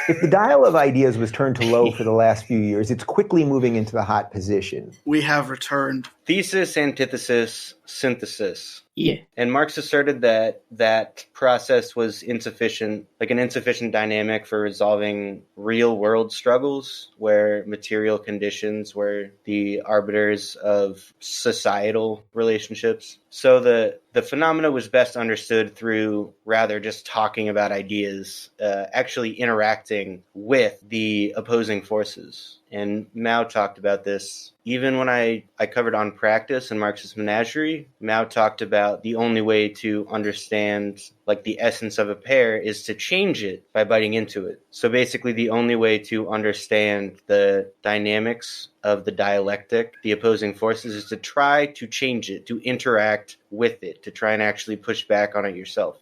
If the dial of ideas was turned to low for the last few years, it's quickly moving into the hot position. We have returned. thesis, antithesis, synthesis. Yeah. And Marx asserted that that process was insufficient, like an insufficient dynamic for resolving real world struggles where material conditions were the arbiters of societal relationships. So the phenomena was best understood through rather just talking about ideas, actually interacting with the opposing forces. And Mao talked about this. Even when I covered On Practice and Marxist Menagerie, Mao talked about the only way to understand like the essence of a pear is to change it by biting into it. So basically the only way to understand the dynamics of the dialectic, the opposing forces, is to try to change it, to interact with it, to try and actually push back on it yourself.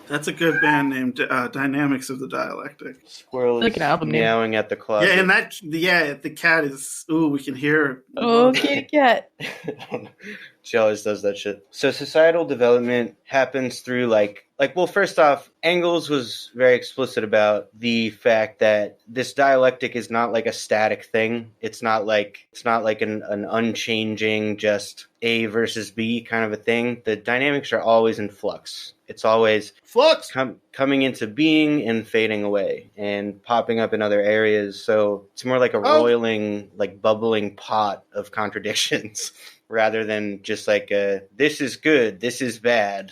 That's a good band name, Dynamics of the Dialectic. Squirrel is like an album name. meowing at the closet. Yeah, and the cat is, we can hear. Oh, kitty cat. She always does that shit. So societal development happens through well, first off, Engels was very explicit about the fact that this dialectic is not like a static thing. It's not like an unchanging, just A versus B kind of a thing. The dynamics are always in flux. It's always flux coming into being and fading away and popping up in other areas. So it's more like a roiling, like bubbling pot of contradictions. Rather than just like this is good, this is bad,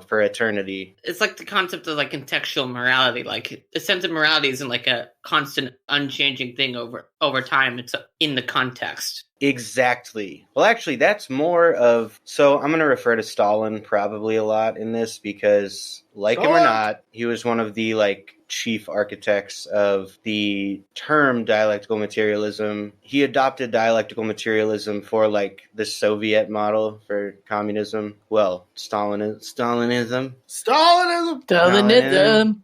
for eternity. It's like the concept of like contextual morality. Like the sense of morality isn't like a constant, unchanging thing over time. It's in the context. Exactly. Well, actually, that's more of... So I'm going to refer to Stalin probably a lot in this because, like him or not, he was one of the, chief architects of the term dialectical materialism. He adopted dialectical materialism for, the Soviet model for communism. Well, Stalinism.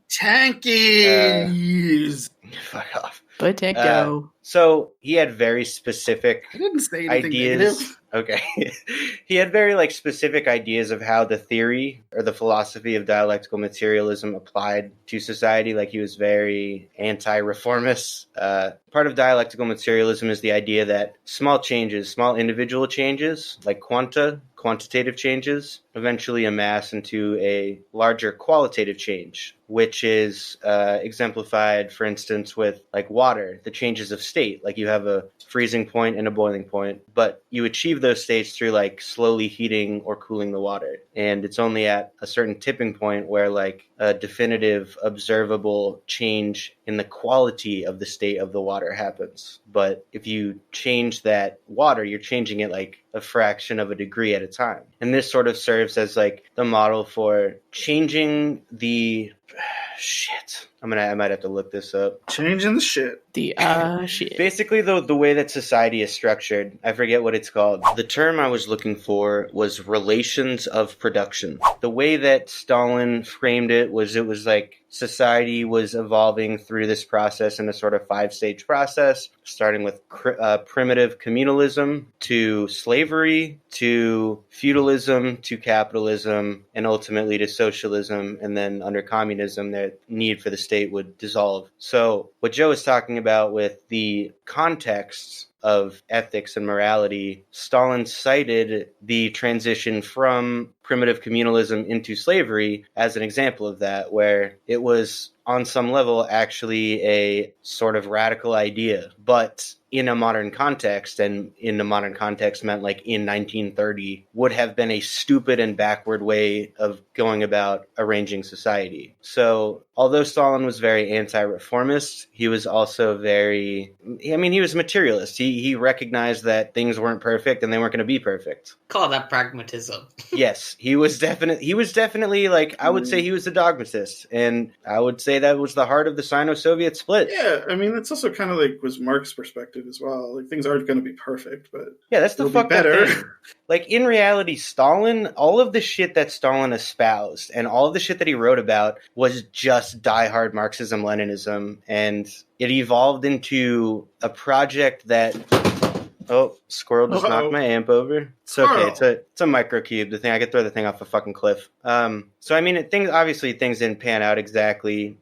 Tankies. Fuck off. Potato. So he had very specific I didn't say anything ideas. negative. Okay. He had very specific ideas of how the theory or the philosophy of dialectical materialism applied to society. He was very anti-reformist. Part of dialectical materialism is the idea that small changes, small individual changes, like quantitative changes, eventually amass into a larger qualitative change, which is exemplified, for instance, with water, the changes of state. You have a freezing point and a boiling point, but you achieve those states through slowly heating or cooling the water. And it's only at a certain tipping point where a definitive, observable change in the quality of the state of the water happens. But if you change that water, you're changing it a fraction of a degree at a time. And this sort of serves as the model for changing the shit. I might have to look this up. Changing the shit. The shit. Basically, the way that society is structured, I forget what it's called. The term I was looking for was relations of production. The way that Stalin framed it was society was evolving through this process in a sort of 5-stage process, starting with primitive communalism to slavery to feudalism to capitalism and ultimately to socialism. And then under communism, the need for the state would dissolve. So what Joe is talking about with the context of ethics and morality, Stalin cited the transition from primitive communalism into slavery as an example of that, where it was on some level actually a sort of radical idea, but in a modern context, and in the modern context meant in 1930, would have been a stupid and backward way of going about arranging society. So although Stalin was very anti-reformist, he was also he was a materialist. He recognized that things weren't perfect and they weren't going to be perfect. Call that pragmatism. Yes, he was definitely I would say he was a dogmatist, and I would say that was the heart of the Sino-Soviet split. Yeah, it's also kind of was Marx's perspective as well. Things aren't going to be perfect, but yeah, that's the fuck better. In reality, Stalin, all of the shit that Stalin espoused and all of the shit that he wrote about was just diehard Marxism-Leninism, and it evolved into a project that Oh, squirrel just Uh-oh. knocked my amp over. It's okay. It's a microcube. The thing I could throw the thing off a fucking cliff. So I mean, things didn't pan out exactly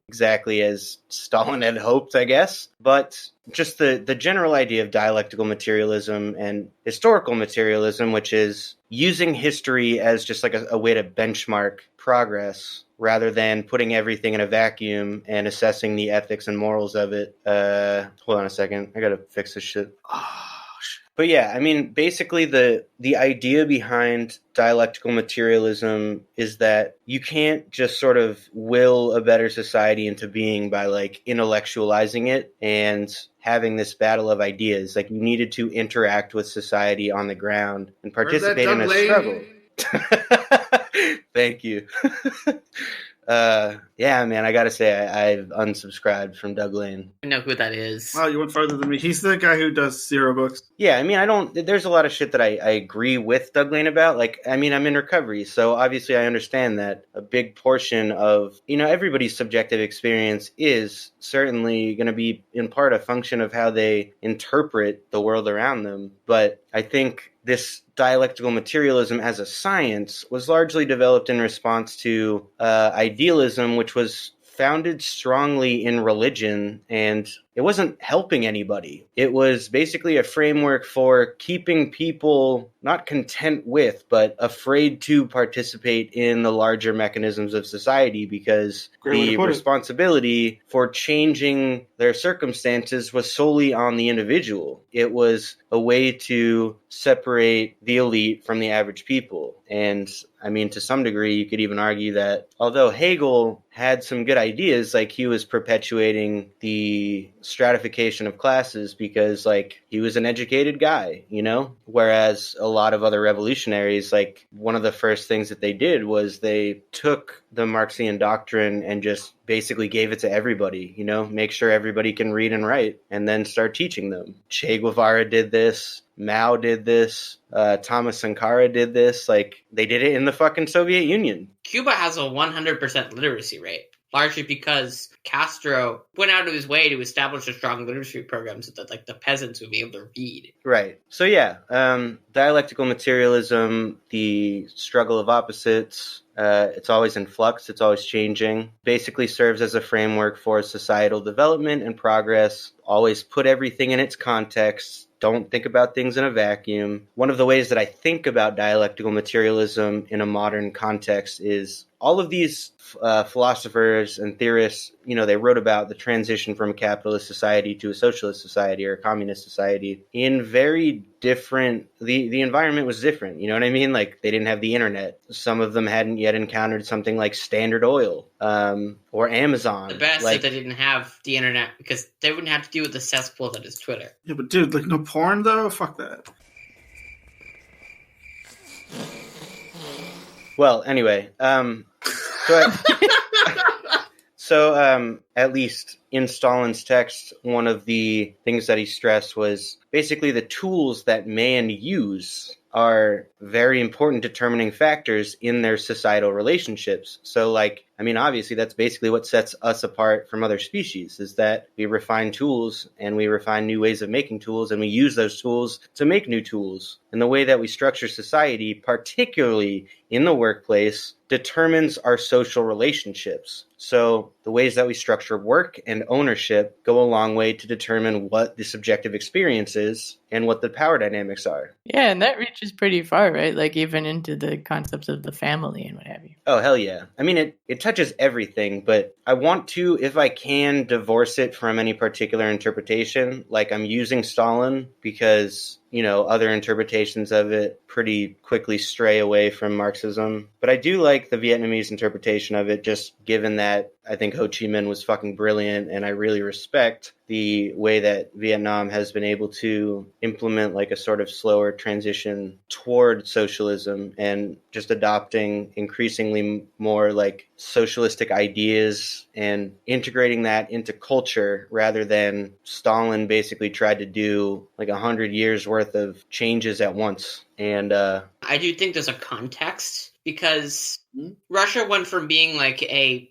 as Stalin had hoped, I guess. But just the general idea of dialectical materialism and historical materialism, which is using history as just like a way to benchmark progress, rather than putting everything in a vacuum and assessing the ethics and morals of it. Hold on a second. I gotta fix this shit. But yeah, I mean, basically the idea behind dialectical materialism is that you can't just sort of will a better society into being by like intellectualizing it and having this battle of ideas. Like, you needed to interact with society on the ground and participate in a struggle. Thank you. Yeah, man, I gotta say, I've unsubscribed from Doug Lane. I know who that is. Wow, you went further than me. He's the guy who does Zero books. Yeah, I mean, there's a lot of shit that I agree with Doug Lane about. Like, I mean, I'm in recovery, so obviously I understand that a big portion of, everybody's subjective experience is certainly going to be in part a function of how they interpret the world around them. But I think this dialectical materialism as a science was largely developed in response to idealism, which was founded strongly in religion, and it wasn't helping anybody. It was basically a framework for keeping people not content with, but afraid to participate in the larger mechanisms of society, because the responsibility for changing their circumstances was solely on the individual. It was a way to separate the elite from the average people. And I mean, to some degree, you could even argue that although Hegel had some good ideas, like, he was perpetuating the stratification of classes because, like, he was an educated guy, whereas a lot of other revolutionaries, like, one of the first things that they did was they took the Marxian doctrine and just basically gave it to everybody, make sure everybody can read and write, and then start teaching them. Che Guevara did this. Mao did this. Thomas Sankara did this. Like, they did it in the fucking Soviet Union. Cuba has a 100% literacy rate, largely because Castro went out of his way to establish a strong literacy program so that, like, the peasants would be able to read. Right. So yeah, dialectical materialism, the struggle of opposites, it's always in flux, it's always changing, basically serves as a framework for societal development and progress. Always put everything in its context. Don't think about things in a vacuum. One of the ways that I think about dialectical materialism in a modern context is all of these philosophers and theorists, they wrote about the transition from a capitalist society to a socialist society or a communist society in very different, the environment was different, you know what I mean? Like, they didn't have the internet. Some of them hadn't yet encountered something like Standard Oil or Amazon. The best that they didn't have the internet, because they wouldn't have to deal with the cesspool that is Twitter. Yeah, but dude, like, no porn though? Fuck that. Well, anyway, so at least in Stalin's text, one of the things that he stressed was basically the tools that man use are very important determining factors in their societal relationships. So, like, I mean, obviously that's basically what sets us apart from other species, is that we refine tools and we refine new ways of making tools, and we use those tools to make new tools. And the way that we structure society, particularly in the workplace, determines our social relationships. So the ways that we structure work and ownership go a long way to determine what the subjective experience is and what the power dynamics are. Yeah, and that reaches pretty far, right? Like, even into the concepts of the family and what have you. Oh, hell yeah. I mean, it touches everything, but I want to, if I can, divorce it from any particular interpretation. Like, I'm using Stalin because, other interpretations of it pretty quickly stray away from Marxism. But I do like the Vietnamese interpretation of it, just given that I think Ho Chi Minh was fucking brilliant, and I really respect the way that Vietnam has been able to implement like a sort of slower transition toward socialism and just adopting increasingly more like socialistic ideas and integrating that into culture, rather than Stalin basically tried to do like 100 years worth of changes at once. And I do think there's a context, because Russia went from being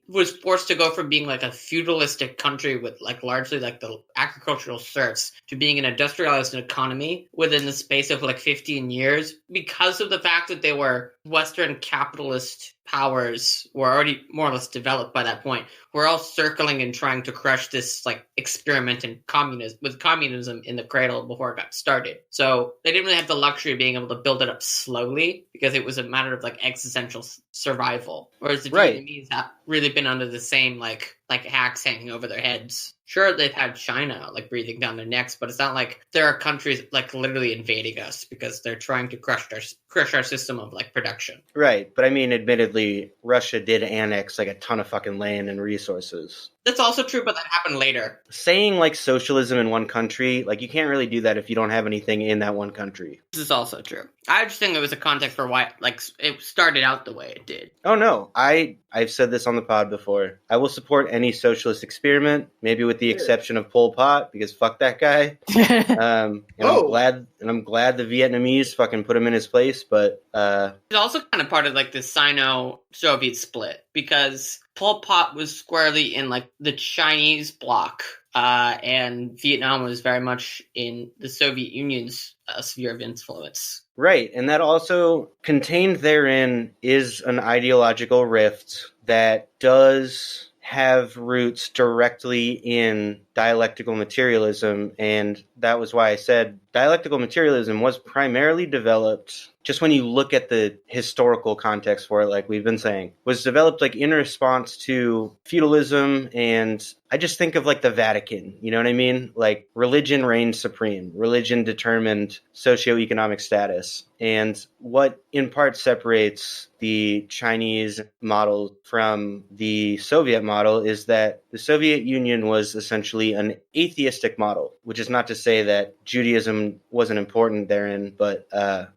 was forced to go from being like a feudalistic country with like largely like the agricultural serfs to being an industrialized economy within the space of like 15 years because of the fact that they were Western capitalist powers were already more or less developed by that point. We're all circling and trying to crush this like experiment in communism in the cradle before it got started. So they didn't really have the luxury of being able to build it up slowly because it was a matter of like existential survival. Whereas the Vietnamese have really been under the same like hacks hanging over their heads. Sure, they've had China like breathing down their necks, but it's not like there are countries like literally invading us because they're trying to crush our system of like production. Right, but I mean, admittedly, Russia did annex like a ton of fucking land and resources. That's also true, but that happened later. Saying like socialism in one country, like you can't really do that if you don't have anything in that one country. This is also true. I just think it was a context for why like it started out the way it did. Oh no, I've said this on the pod before. I will support any socialist experiment, maybe with the exception of Pol Pot, because fuck that guy. I'm glad the Vietnamese fucking put him in his place, but it's also kind of part of like the Sino-Soviet split because Pol Pot was squarely in like the Chinese bloc, and Vietnam was very much in the Soviet Union's sphere of influence. Right, and that also contained therein is an ideological rift that does have roots directly in dialectical materialism, and that was why I said dialectical materialism was primarily developed, just when you look at the historical context for it, like we've been saying, was developed like in response to feudalism, and I just think of like the Vatican, you know what I mean? Like religion reigned supreme. Religion determined socioeconomic status. And what in part separates the Chinese model from the Soviet model is that the Soviet Union was essentially an atheistic model, which is not to say that Judaism wasn't important therein, but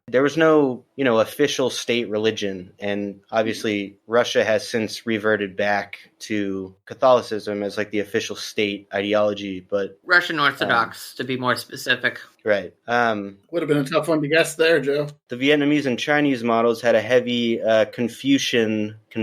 there was no, official state religion. And obviously Russia has since reverted back to Catholicism as like the official state ideology, but Russian Orthodox to be more specific. Right. Would have been a tough one to guess there, Joe. The Vietnamese and Chinese models had a heavy Confucian. How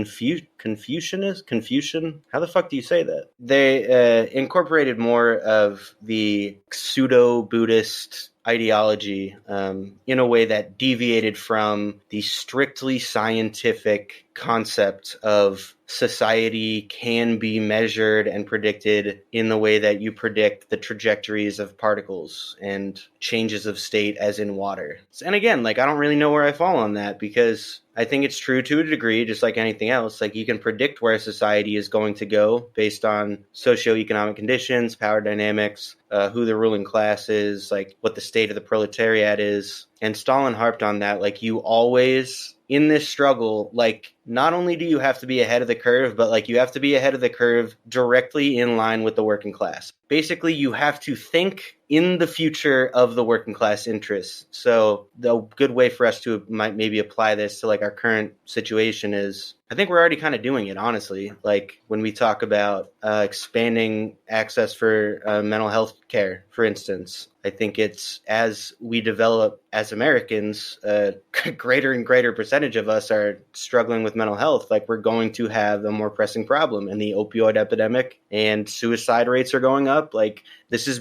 the fuck do you say that? They incorporated more of the pseudo-Buddhist ideology in a way that deviated from the strictly scientific concept of society can be measured and predicted in the way that you predict the trajectories of particles and changes of state as in water. And again, like I don't really know where I fall on that because I think it's true to a degree, just like anything else. Like you can predict where society is going to go based on socioeconomic conditions, power dynamics, who the ruling class is, like what the state of the proletariat is. And Stalin harped on that. Like you always, in this struggle, like not only do you have to be ahead of the curve, but like you have to be ahead of the curve directly in line with the working class. Basically, you have to think in the future of the working class interests. So the good way for us to maybe apply this to like our current situation is, I think we're already kind of doing it, honestly. Like when we talk about expanding access for mental health care, for instance, I think it's as we develop as Americans, a greater and greater percentage of us are struggling with mental health. Like we're going to have a more pressing problem, and the opioid epidemic and suicide rates are going up. Like this is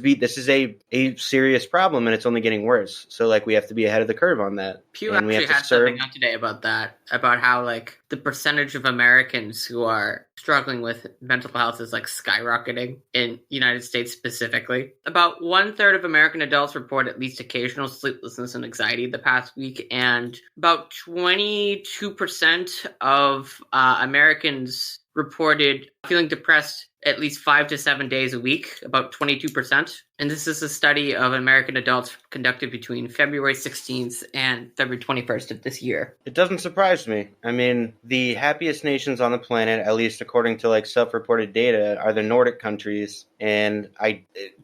a serious problem, and it's only getting worse. So like we have to be ahead of the curve on that. Pew and we actually have had to serve. something out today about that, about how like the percentage of Americans who are struggling with mental health is like skyrocketing in United States specifically. About 1/3 of American adults report at least occasional sleeplessness and anxiety the past week, and about 22% of Americans reported feeling depressed at least 5 to 7 days a week, about 22%. And this is a study of American adults conducted between February 16th and February 21st of this year. It doesn't surprise me. I mean, the happiest nations on the planet, at least according to like self-reported data, are the Nordic countries. And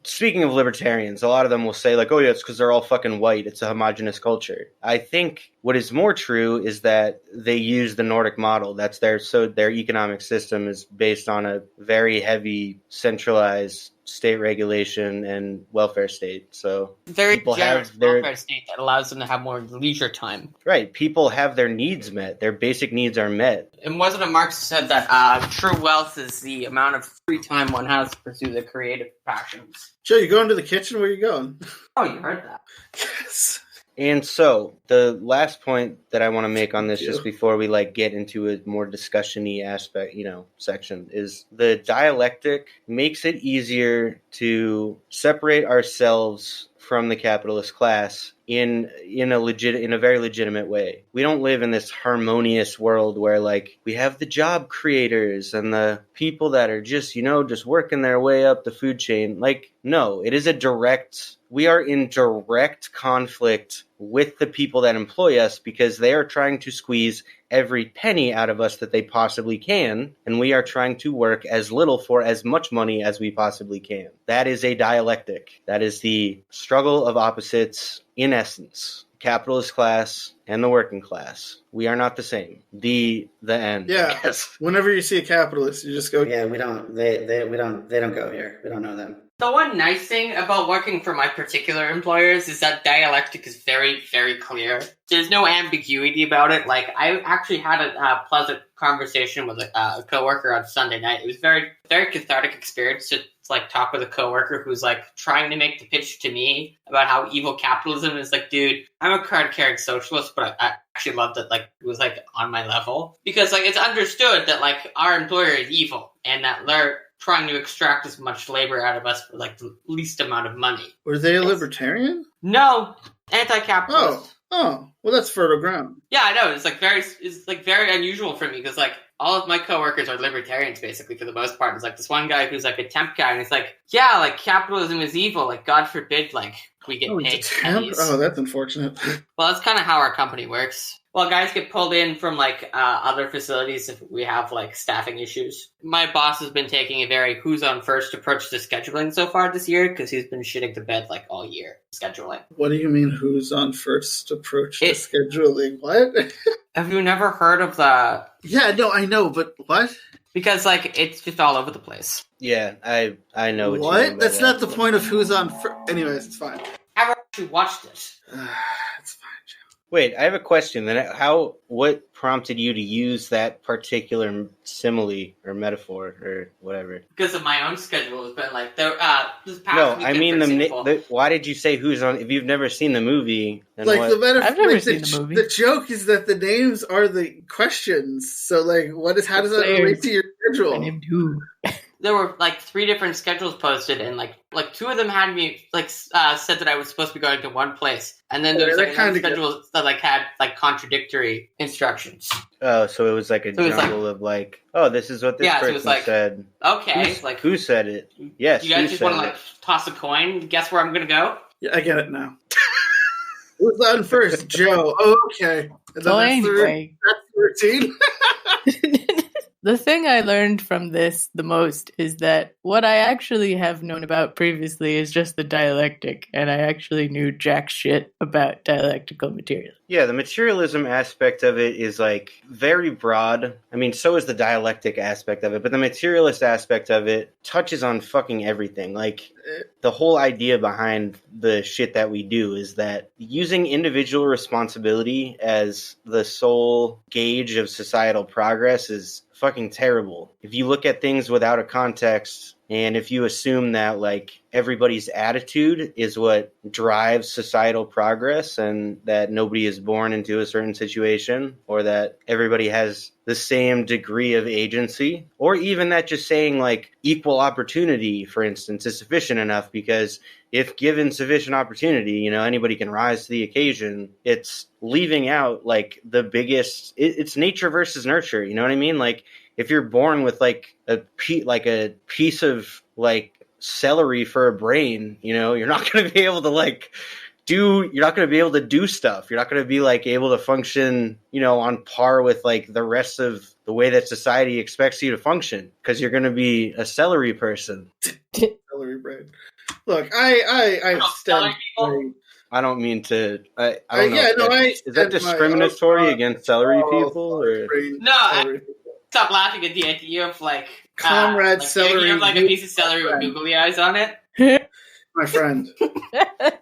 speaking of libertarians, a lot of them will say like, oh yeah, it's because they're all fucking white. It's a homogenous culture. I think what is more true is that they use the Nordic model. That's their economic system is based on a very heavy centralized state regulation and welfare state. So Very people generous have their welfare state that allows them to have more leisure time. right. People have their needs met. Their basic needs are met. And wasn't it Marx who said that true wealth is the amount of free time one has to pursue the creative passions? Joe, you going to the kitchen? Where are you going? Oh, you heard that. Yes. And so the last point that I want to make on this, just before we get into a more discussion-y aspect, section, is the dialectic makes it easier to separate ourselves from the capitalist class in a very legitimate way. We don't live in this harmonious world where we have the job creators and the people that are just working their way up the food chain. No, it is we are in direct conflict with the people that employ us because they are trying to squeeze every penny out of us that they possibly can, and we are trying to work as little for as much money as we possibly can. That is a dialectic. That is the struggle of opposites in essence. Capitalist class and the working class. We are not the same. The end. Yeah. Whenever you see a capitalist, you just go, yeah, we don't. They don't go here. We don't know them. The one nice thing about working for my particular employers is that dialectic is very, very clear. There's no ambiguity about it. I actually had a pleasant conversation with a coworker on Sunday night. It was very, very cathartic experience to talk with a coworker who's trying to make the pitch to me about how evil capitalism is. Dude, I'm a card-carrying socialist, but I actually loved that it was on my level because it's understood that our employer is evil and that they're trying to extract as much labor out of us for the least amount of money. Were they a libertarian? No, anti-capitalist. Oh, well, that's fertile ground. Yeah, I know. It's very unusual for me because all of my coworkers are libertarians basically for the most part. It's this one guy who's a temp guy, and he's capitalism is evil. God forbid, we get paid pennies. Oh, that's unfortunate. Well, that's kind of how our company works. Well, guys get pulled in from other facilities if we have staffing issues. My boss has been taking a very who's on first approach to scheduling so far this year because he's been shitting the bed all year scheduling. What do you mean who's on first approach to scheduling? What? Have you never heard of the? Yeah, no, I know, but what? Because it's just all over the place. Yeah, I know what you mean by That's that. not the point of who's on first. Anyways, it's fine. I've actually watched it. It's fine, Joe. Wait, I have a question. Then, what prompted you to use that particular simile or metaphor or whatever? Because of my own schedule, it's been this past no, weekend, I mean for example. why did you say who's on? If you've never seen the movie, then what? The metaphor. I've never seen the movie. The joke is that the names are the questions. So, how does that relate to your schedule? I named who? There were 3 different schedules posted, and 2 of them had me said that I was supposed to be going to one place, and then there was another schedule that had contradictory instructions. Oh, so it was a jumble of oh, this is what this person said. Okay, who said it? Yes, you guys just want to toss a coin? Guess where I'm gonna go? Yeah, I get it now. Who's on first, Joe? Oh, okay. And then Anyway. that's 13. The thing I learned from this the most is that what I actually have known about previously is just the dialectic, and I actually knew jack shit about dialectical materialism. Yeah, the materialism aspect of it is very broad. I mean, so is the dialectic aspect of it, but the materialist aspect of it touches on fucking everything. The whole idea behind the shit that we do is that using individual responsibility as the sole gauge of societal progress is fucking terrible. If you look at things without a context, and if you assume that everybody's attitude is what drives societal progress and that nobody is born into a certain situation or that everybody has the same degree of agency, or even that just saying equal opportunity, for instance, is sufficient enough because if given sufficient opportunity, anybody can rise to the occasion. It's leaving out the biggest, it's nature versus nurture. You know what I mean? If you're born with a piece of celery for a brain, you're not going to be able to you're not going to be able to do stuff. You're not going to be able to function, on par with the rest of the way that society expects you to function because you're going to be a celery person. Celery brain. Look, I stand. I don't mean to. I don't know. Yeah, no, is that discriminatory against celery people? Or? No, stop laughing at the idea of Comrade like, Celery. You have like a piece of celery with googly eyes on it. My friend.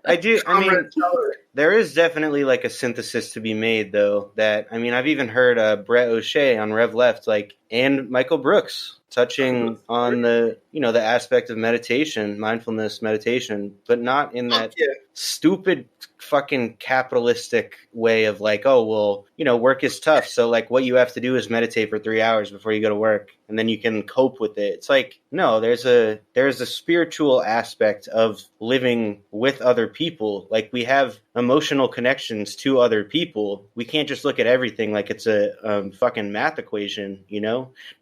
I do. I mean, Comrade Celery. there is definitely like a synthesis to be made, though. That I mean, I've even heard Brett O'Shea on Rev Left, and Michael Brooks touching on the aspect of meditation, mindfulness meditation, but not in that stupid fucking capitalistic way of like, oh, well, work is tough. So like what you have to do is meditate for 3 hours before you go to work and then you can cope with it. It's like, no, there's a spiritual aspect of living with other people. Like we have emotional connections to other people. We can't just look at everything like it's a fucking math equation,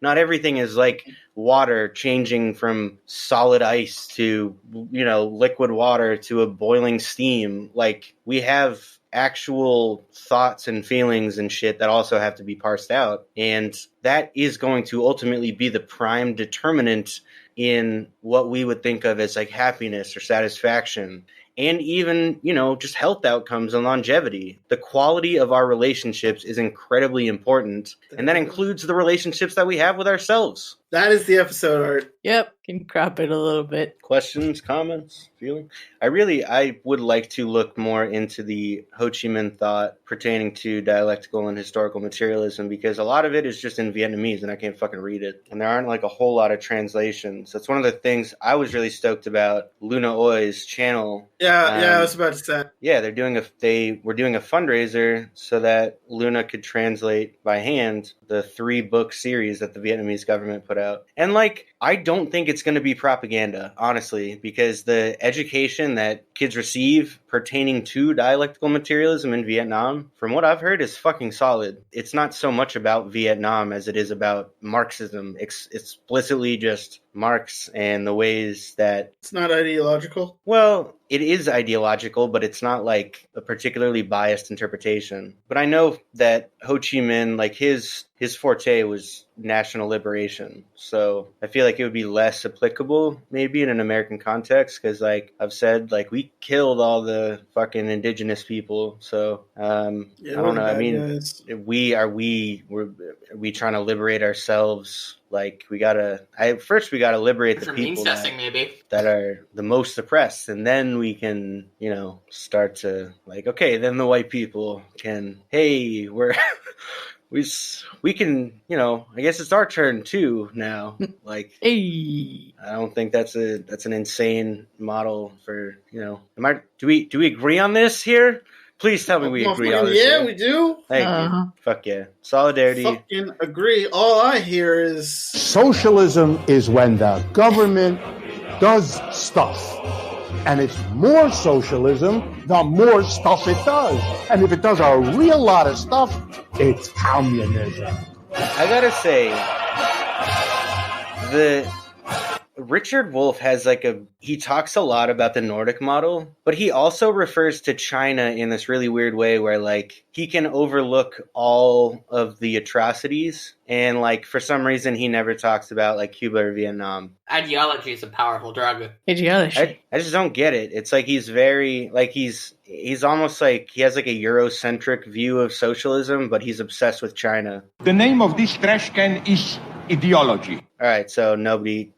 Not everything is like water changing from solid ice to, liquid water to a boiling steam. Like we have actual thoughts and feelings and shit that also have to be parsed out. And that is going to ultimately be the prime determinant in what we would think of as like happiness or satisfaction. And even, just health outcomes and longevity. The quality of our relationships is incredibly important. And that includes the relationships that we have with ourselves. That is the episode art. Yep, can crop it a little bit. Questions, comments, feeling? I would like to look more into the Ho Chi Minh thought pertaining to dialectical and historical materialism, because a lot of it is just in Vietnamese and I can't fucking read it. And there aren't like a whole lot of translations. That's one of the things I was really stoked about Luna Oi's channel. Yeah, I was about to say. Yeah, they were doing a fundraiser so that Luna could translate by hand the 3-book series that the Vietnamese government put out. And like, I don't think it's going to be propaganda, honestly, because the education that kids receive pertaining to dialectical materialism in Vietnam, from what I've heard, is fucking solid. It's not so much about Vietnam as it is about Marxism. It's explicitly just Marx and the ways that... It's not ideological? Well, it is ideological, but it's not like a particularly biased interpretation. But I know that Ho Chi Minh, like his forte was national liberation. So I feel like it would be less applicable maybe in an American context because like I've said, like we killed all the fucking indigenous people. So I don't know. I mean, are we trying to liberate ourselves? Like we gotta liberate the people that are the most oppressed, and then we can, start to like, okay, then the white people can, hey, we can, I guess it's our turn too now. Like, hey, I don't think that's an insane model for, do we agree on this here? Please tell me we agree on this. Yeah, we do. Thank you. Fuck yeah. Solidarity. Fucking agree. All I hear is... Socialism is when the government does stuff. And it's more socialism the more stuff it does. And if it does a real lot of stuff, it's communism. I gotta say, Richard Wolff has he talks a lot about the Nordic model, but he also refers to China in this really weird way where he can overlook all of the atrocities. And for some reason, he never talks about Cuba or Vietnam. Ideology is a powerful drug. Ideology. I just don't get it. It's he's very, he's almost he has a Eurocentric view of socialism, but he's obsessed with China. The name of this trash can is ideology. All right, so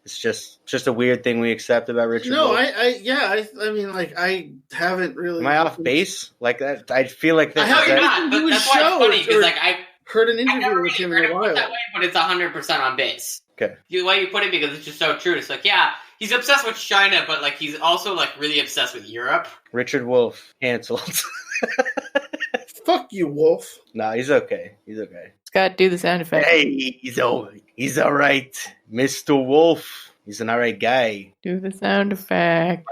it's just a weird thing we accept about Richard No, Wolff. I haven't really... Am I off base? That I feel like this No, you're not. But that's why it's funny, because I heard an interview with him in a while. That way, but it's 100% on base. Okay. The way you put it, because it's just so true. It's he's obsessed with China, but he's also really obsessed with Europe. Richard Wolff canceled. Fuck you, Wolf. Nah, he's okay. He's okay. Scott, do the sound effect. Hey, he's all right, Mr. Wolf. He's an all right guy. Do the sound effect.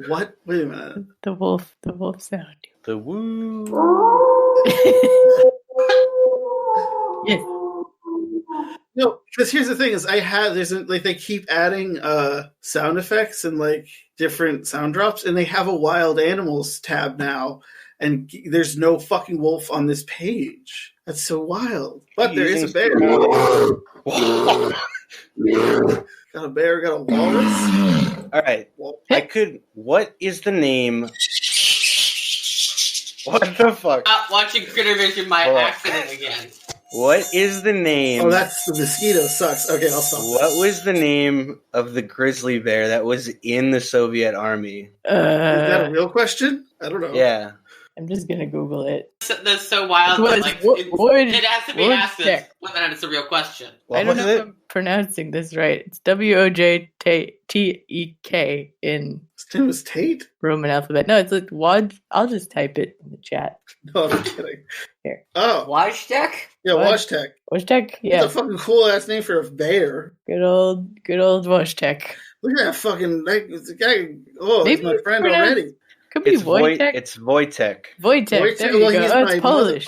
What? Wait a minute. The wolf sound. The woo. Yes. No, because here's the thing: is they keep adding sound effects and different sound drops, and they have a wild animals tab now, and there's no fucking wolf on this page. That's so wild. But there is a bear. Got a bear. Got a walrus. All right. What is the name? What the fuck? Watching Critter Vision by accident again. What is the name? Oh, that's the mosquito sucks. Okay, I'll stop. What was the name of the grizzly bear that was in the Soviet army? Is that a real question? I don't know. Yeah. I'm just gonna Google it. That's so wild. It It has to be asked as whether or not it's a real question. I don't know if I'm pronouncing this right. It's Wojtek in It was Tate? Roman alphabet. No, it's like Woj. I'll just type it in the chat. No, I'm kidding. Here. Oh. Wojtek? Yeah, Wojtek. Wojtek, yeah. That's a fucking cool ass name for a bear. Good old Wojtek. Look at that fucking the guy. Oh, he's my friend already. Could be Wojtek. It's Wojtek. Wojtek. There you go. It's Polish.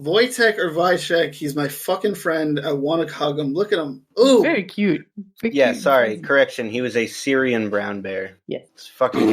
Wojtek or Wojtek. He's my fucking friend. I want to hug him. Look at him. Ooh, very cute. Yeah, sorry. Correction. He was a Syrian brown bear. Yeah. It's fucking.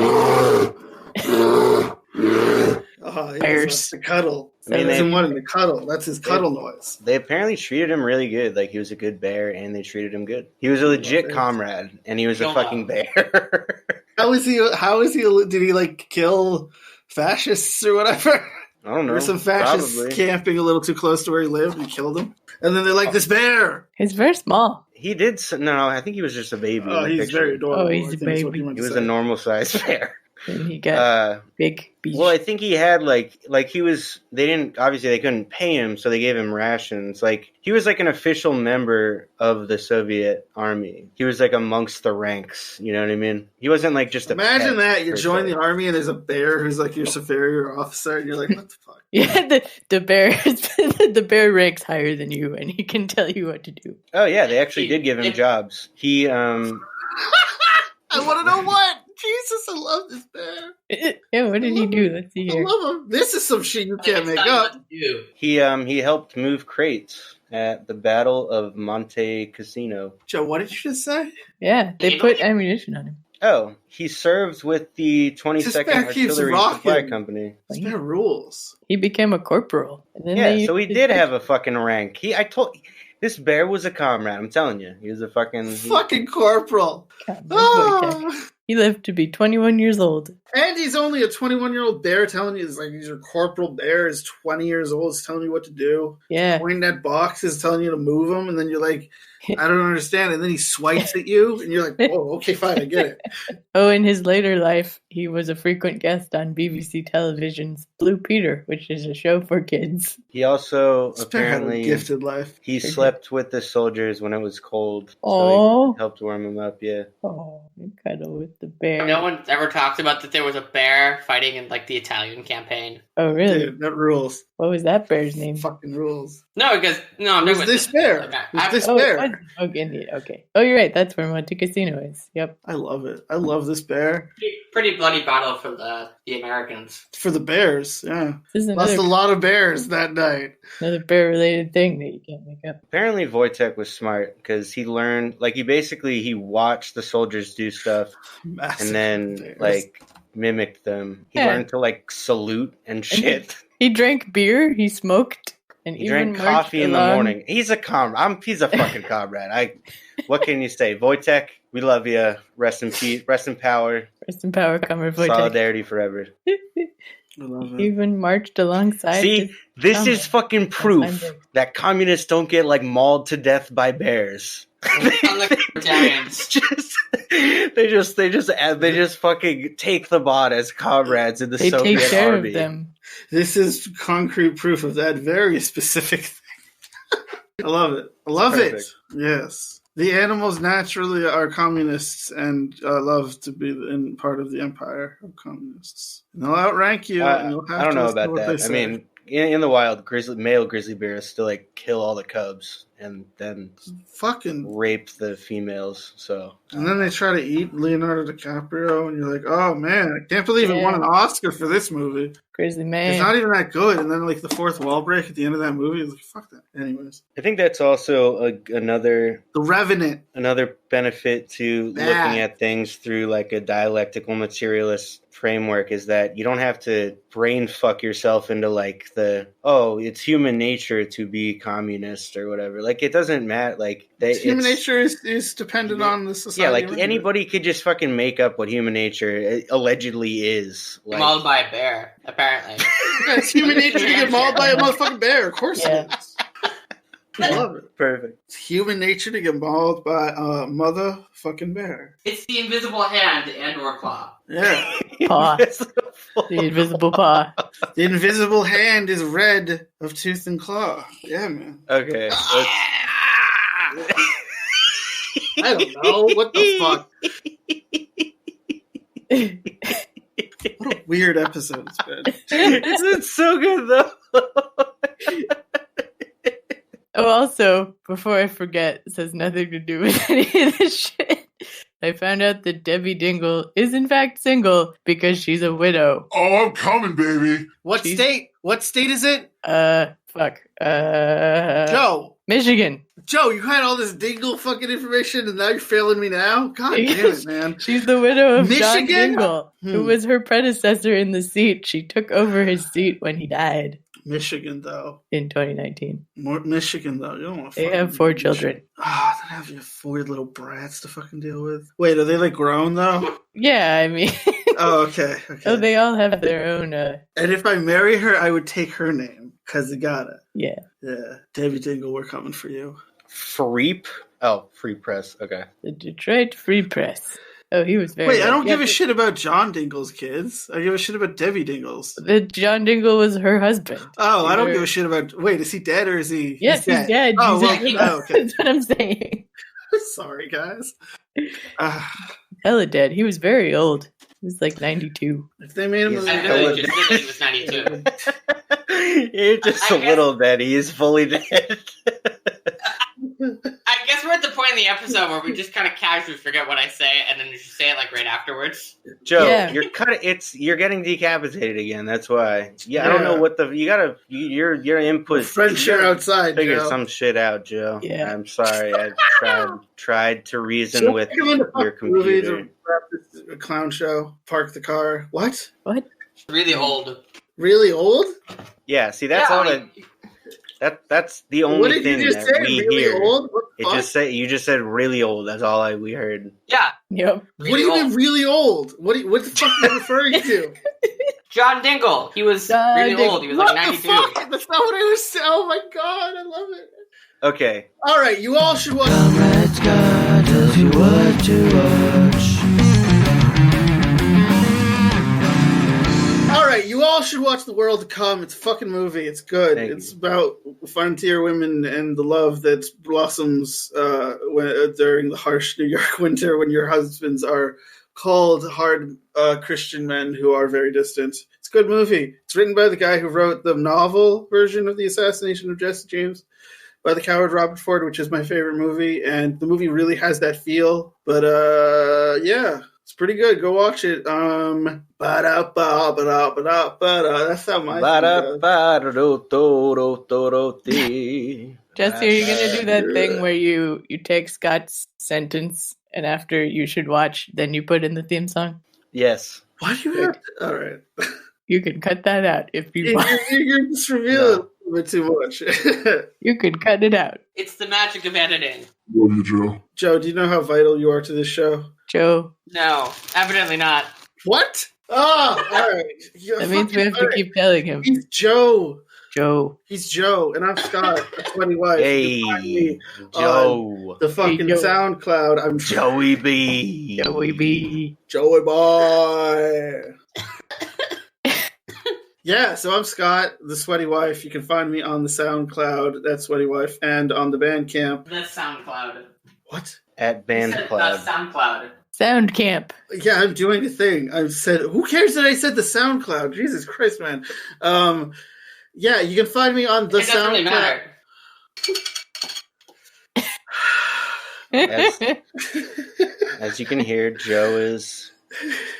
Oh, he wants to cuddle. He doesn't want him to cuddle. That's his cuddle noise. They apparently treated him really good. Like, he was a good bear, and they treated him good. He was a legit comrade, and he was a fucking bear. How is he? Did he like kill fascists or whatever? I don't know. Or some fascists camping a little too close to where he lived and killed him. And then they're like, this bear. He's very small. He did. No, I think he was just a baby. Oh, he's very adorable. Oh, he's a baby. He was a normal sized bear. And he got big beach. Well, I think he had like he was. They couldn't pay him, so they gave him rations. Like, he was like an official member of the Soviet army. He was like amongst the ranks. You know what I mean? He wasn't like just a. Imagine that you join the army and there's a bear who's like your superior officer, and you're like, what the fuck? Yeah, the bear ranks higher than you, and he can tell you what to do. Oh yeah, they actually did give him jobs. He I want to know what. Jesus, I love this bear. Yeah, what did he do? Let's see here. I love him. This is some shit you can't make up. He helped move crates at the Battle of Monte Cassino. Joe, what did you just say? Yeah, they put ammunition on him. Oh, he served with the 22nd Artillery Supply Company. This bear rules. He became a corporal. And then yeah, so he did have a fucking rank. This bear was a comrade. I'm telling you, he was a fucking corporal. He lived to be 21 years old. And he's only a 21-year-old bear telling you, he's your corporal bear is 20 years old, is telling you what to do. Yeah. Pointing at boxes, telling you to move them, and then you're like, I don't understand. And then he swipes at you, and you're like, oh, okay, fine, I get it. Oh, in his later life, he was a frequent guest on BBC Television's Blue Peter, which is a show for kids. He also apparently gifted life. He slept with the soldiers when it was cold. Oh, so he helped warm them up. Yeah. Oh, you cuddle with the bear. No one ever talked about that there was a bear fighting in like the Italian campaign. Oh, really? Dude, that rules. What was that bear's name? Fucking rules. No, because no, it was this bear. Okay. Oh, you're right. That's where Monte Cassino is. Yep. I love it. I love this bear. Pretty bloody battle for the Americans. For the bears, yeah. Lost a lot of bears that night. Another bear-related thing that you can't make up. Apparently, Wojtek was smart because he learned, he watched the soldiers do stuff, and then bears. Mimicked them. He learned to salute and shit. He drank beer. He smoked. And he drank coffee in the morning. He's a comrade. He's a fucking comrade. What can you say? Wojtek, we love you. Rest in peace. Rest in power. Rest in power, Comrade Wojtek. Solidarity forever. I love it. Even marched alongside. See, this is fucking proof that communists don't get mauled to death by bears. Unlike libertarians. They just fucking take them on as comrades in the Soviet army. They take care of them. This is concrete proof of that very specific thing. I love it. I love it. Yes. The animals naturally are communists and love to be in part of the empire of communists. And they'll outrank you. And you'll have I don't to know listen to about what they that. say. I mean, in the wild, male grizzly bears still kill all the cubs and then fucking rape the females. So and then they try to eat Leonardo DiCaprio, and you're like, oh man, I can't believe he won an Oscar for this movie. Grizzly man. It's not even that good. And then the fourth wall break at the end of that movie is fuck that. Anyways, I think that's also The Revenant. Another benefit to looking at things through a dialectical materialist framework is that you don't have to brain fuck yourself into it's human nature to be communist or whatever. It doesn't matter. Human nature is dependent on the society. Yeah, anybody could just fucking make up what human nature allegedly is. Mauled by a bear, apparently. It's human nature to get mauled by a motherfucking bear. Of course it is. I love it. Perfect. It's human nature to get mauled by a motherfucking bear. It's the invisible hand and or claw. Yeah. Paw. The invisible paw. The invisible hand is red of tooth and claw. Yeah, man. Okay. I don't know. What the fuck? What a weird episode it's been. It's so good, though. Oh, also, before I forget, this has nothing to do with any of this shit. I found out that Debbie Dingell is in fact single because she's a widow. Oh, I'm coming, baby. What state? What state is it? Fuck. Joe. Michigan. Joe, you had all this Dingell fucking information and now you're failing me now? God damn it, man. She's the widow of John Michigan? Dingell, who was her predecessor in the seat. She took over his seat when he died. Michigan, though. In 2019. Michigan, though. You don't want to They have 4 children. Ah, they have you 4 little brats to fucking deal with. Wait, are they like grown, though? Yeah, I mean. Oh, okay. Oh, they all have their own. And if I marry her, I would take her name, because I gotta. Yeah. Yeah. Debbie Dingell, we're coming for you. Free Press. Okay. The Detroit Free Press. Oh, he was very. Wait, I don't give a shit about John Dingell's kids. I give a shit about Debbie Dingell's. The John Dingell was her husband. Oh, I don't give a shit about. Wait, is he dead or is he? Yes, he's dead. Oh, well, okay. That's what I'm saying. Sorry, guys. Hella dead. He was very old. He was like 92. If they made him, I know they just said that he was 92. You're just a little dead. He is fully dead. I guess we're at the point in the episode where we just kind of casually forget what I say, and then you just say it like right afterwards. Joe, Yeah. you're getting decapitated again. That's why. Yeah, I don't know what your input. French you are gotta outside. Figure Joe. some shit out, Joe. Yeah. I'm sorry. I tried to reason with your computer. A clown show. Park the car. What? Really old. Really old? Yeah. See, that's all that's the only What did thing you just that say? we Really hear. old? What the fuck? You just said really old. That's all we heard. Yeah. Yep. What do you mean really old? What the fuck are you referring to? John Dingell. He was really old. He was like 92. What the fuck? That's not what I was saying. Oh my god, I love it. Okay. All right, you all should watch. Comrade Scott tells you what to watch. All right, you all should watch The World to Come. It's a fucking movie. It's good. It's about frontier women and the love that blossoms during the harsh New York winter when your husbands are cold, hard Christian men who are very distant. It's a good movie. It's written by the guy who wrote the novel version of The Assassination of Jesse James by the coward Robert Ford, which is my favorite movie. And the movie really has that feel. But yeah. It's pretty good. Go watch it. That's how my Jesse, are you gonna do that thing where you take Scott's sentence and after you should watch, then you put in the theme song? Yes. Why do you have to? All right. You can cut that out if you want. You're just revealing a little bit too much. You could cut it out. It's the magic of editing. Love you, Joe. Joe, do you know how vital you are to this show? Joe. No, evidently not. What? Oh, all right. That means we have to keep telling him. He's Joe. Joe. He's Joe, and I'm Scott. That's what he was. Hey, Joe. The fucking SoundCloud. I'm Joey B. Joey B. Joey boy. Yeah, so I'm Scott, the Sweaty Wife. You can find me on the SoundCloud, that's Sweaty Wife, and on the Bandcamp. The SoundCloud. What? At Bandcloud. Not SoundCloud. Sound Camp. Yeah, I'm doing a thing. I said, who cares that I said the SoundCloud? Jesus Christ, man. Yeah, you can find me on the It doesn't really SoundCloud. matter. As you can hear, Joe is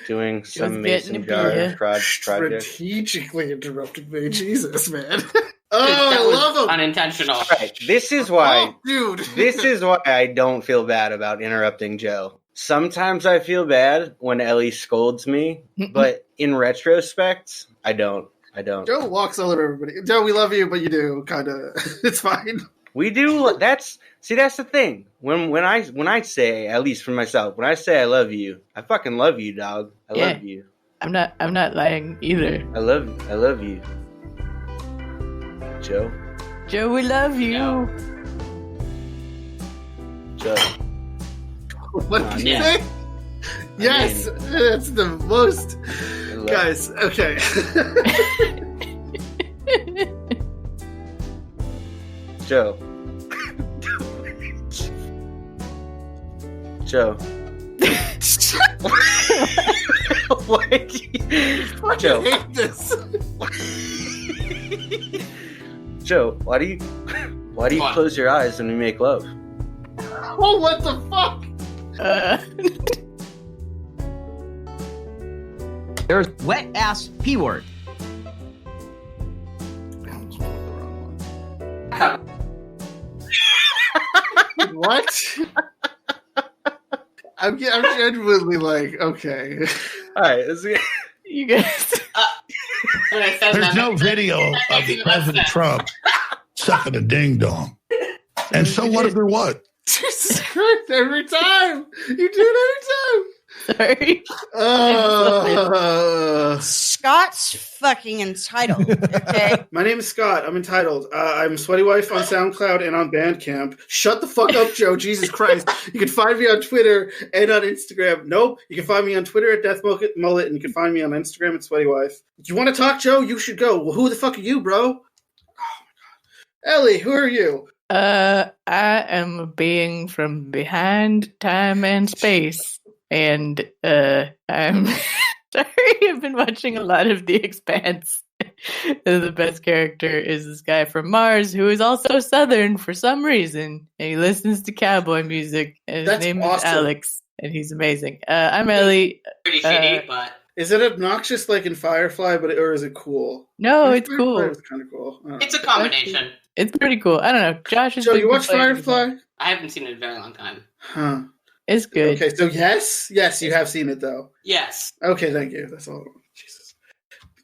doing some mason jar project. Strategically interrupted me. Jesus, man. That I was love him. unintentional. Right. This is why. Oh, dude. This is why I don't feel bad about interrupting Joe. Sometimes I feel bad when Ellie scolds me, but in retrospect, I don't. Joe walks all over everybody. Joe, we love you, but you do kind of. It's fine. We do. That's the thing. When I say, at least for myself, when I say I love you, I fucking love you, dog. I love you. I'm not lying either. I love you. Joe. Joe, we love you. No. Joe. What did you yeah. say? Yes, that's the most. Guys, okay. Joe. Joe. What? Joe. I hate this. Joe, why do you close your eyes when we make love? Oh, what the fuck? There's wet ass P word. What? I'm genuinely like, okay. All right, let's get. You guys. There's no video of President Trump sucking a ding dong. And so what if there was? Jesus Christ, every time. You do it every time. Sorry. Scott's fucking entitled, okay? My name is Scott. I'm entitled. I'm Sweaty Wife on SoundCloud and on Bandcamp. Shut the fuck up, Joe. Jesus Christ. You can find me on Twitter and on Instagram. Nope. You can find me on Twitter at Death Mullet, and you can find me on Instagram at Sweaty Wife. You want to talk, Joe? You should go. Well, who the fuck are you, bro? Oh, my God. Ellie, who are you? I am a being from behind time and space. And I'm sorry, I've been watching a lot of The Expanse. The best character is this guy from Mars who is also Southern for some reason. And he listens to cowboy music. And his name is Alex. And he's amazing. I'm Ellie. Pretty shitty, but... Is it obnoxious like in Firefly, or is it cool? No, it's cool. It's kind of cool. It's a combination. It's pretty cool. I don't know. Josh is. Joe, you watch Firefly? I haven't seen it in a very long time. Huh. It's good. Okay, so yes, you have seen it though. Yes. Okay, thank you. That's all. Jesus.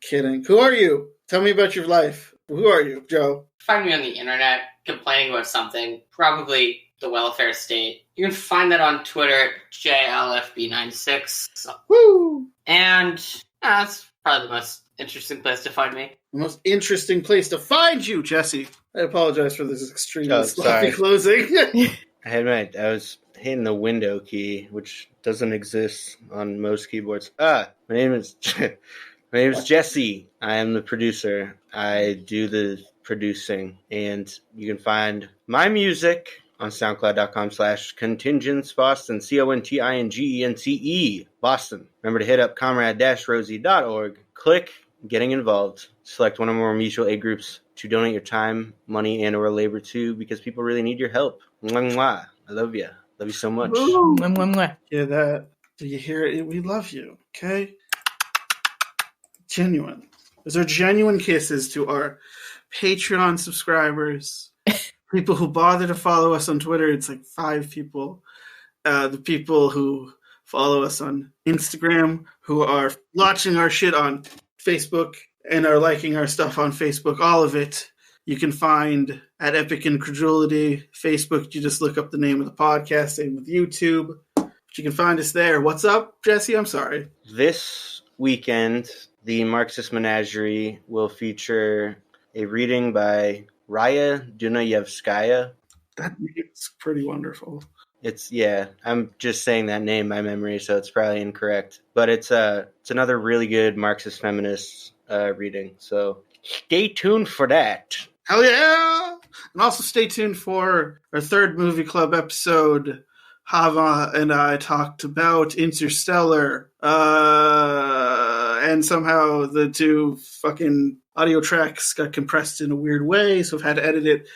Kidding. Who are you? Tell me about your life. Who are you, Joe? Find me on the internet complaining about something, probably the welfare state. You can find that on Twitter at JLFB96. So. Woo! And that's probably the most interesting place to find me. The most interesting place to find you, Jesse. I apologize for this extremely sloppy sorry. closing. I admit, I was hitting the window key, which doesn't exist on most keyboards. My name is Jesse. I am the producer. I do the producing, and you can find my music on SoundCloud.com/contingence Boston, CONTINGENCE Boston. Remember to hit up comrade-rosie.org. Click Getting Involved. Select one or more mutual aid groups to donate your time, money, and or labor to, because people really need your help. Mwah, mwah. I love you. Love you so much. Hear that? Do you hear it? We love you, okay? Genuine. Those are genuine kisses to our Patreon subscribers. People who bother to follow us on Twitter. It's like 5 people. The people who follow us on Instagram, who are watching our shit on Facebook and are liking our stuff on Facebook. All of it you can find at Epic Incredulity. Facebook, you just look up the name of the podcast. Same with YouTube. But you can find us there. What's up, Jesse? I'm sorry. This weekend, the Marxist Menagerie will feature a reading by Raya Dunayevskaya. That name's pretty wonderful. I'm just saying that name by memory, so it's probably incorrect. But it's another really good Marxist feminist reading. So stay tuned for that. Hell yeah! And also stay tuned for our 3rd movie club episode. Hava and I talked about Interstellar. And somehow the 2 fucking audio tracks got compressed in a weird way, so I've had to edit it.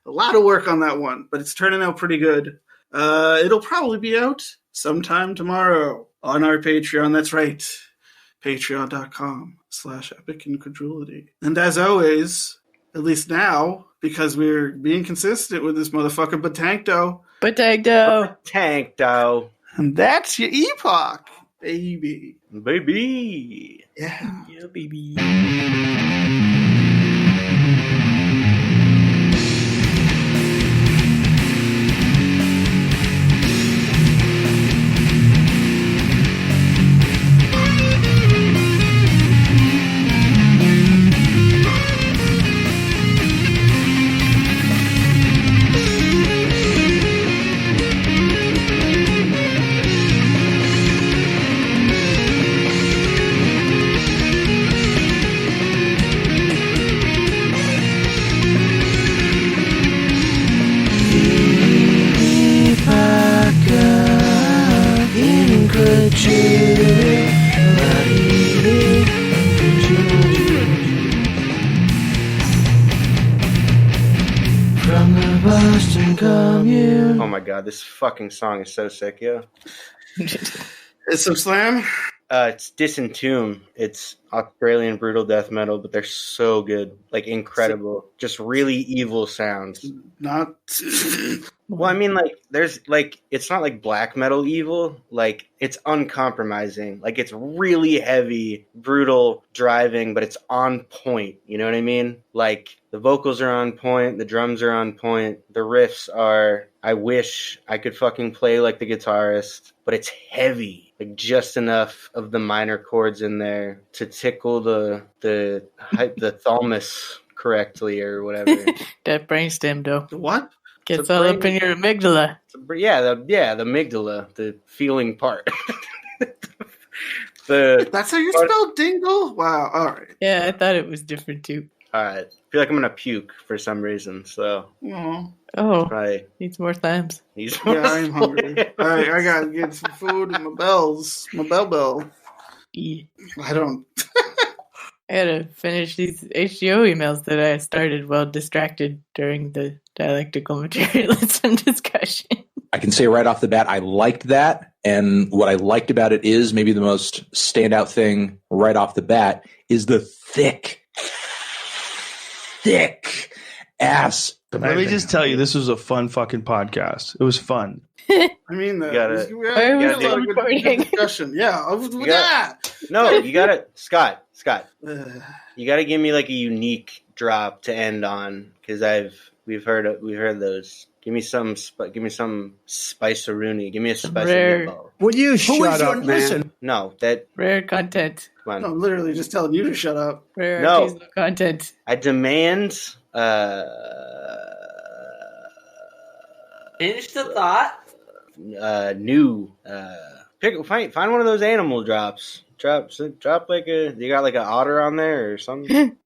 A lot of work on that one, but it's turning out pretty good. It'll probably be out sometime tomorrow on our Patreon. That's right. Patreon.com/Epic Incredulity. And as always, at least now, because we're being consistent with this motherfucker, Batankdo. And that's your Epoch, baby. Baby. Yeah. Yeah, baby. the Boston Commune. Oh my god, this fucking song is so sick, yo. It's some slam? It's Disentomb. It's Australian brutal death metal, but they're so good. Like, incredible. Just really evil sounds. Not... Well, I mean, like, there's, like, it's not like black metal evil. Like, it's uncompromising. Like, it's really heavy, brutal, driving, but it's on point. You know what I mean? Like, the vocals are on point, the drums are on point, the riffs are... I wish I could fucking play like the guitarist, but it's heavy. Like, just enough of the minor chords in there to tickle the thalamus correctly or whatever. That brainstem, though. The what? Gets all up in your amygdala. The amygdala, the feeling part. That's how you spell Dingle? Wow, all right. Yeah, I thought it was different, too. All right. I feel like I'm going to puke for some reason, so... Oh, right. Needs more slams. Yeah, I'm hungry. All right, I got to get some food and my bell. Yeah. I don't... I gotta finish these HGO emails that I started while distracted during the dialectical materialism discussion. I can say right off the bat, I liked that. And what I liked about it is maybe the most standout thing right off the bat is the thick ass. Let me just tell you, this was a fun fucking podcast. It was fun. I mean, we had a good discussion. Yeah. No, you gotta, Scott. You gotta give me like a unique drop to end on because we've heard those. Give me some spice-a-rooney. Give me a spicy meatball. Would you shut up, man? Listen. No, that rare content. Come on. No, I'm literally just telling you to shut up. Rare no content. I demand. Finish the thought. Find one of those animal drops. Drop like you got like an otter on there or something.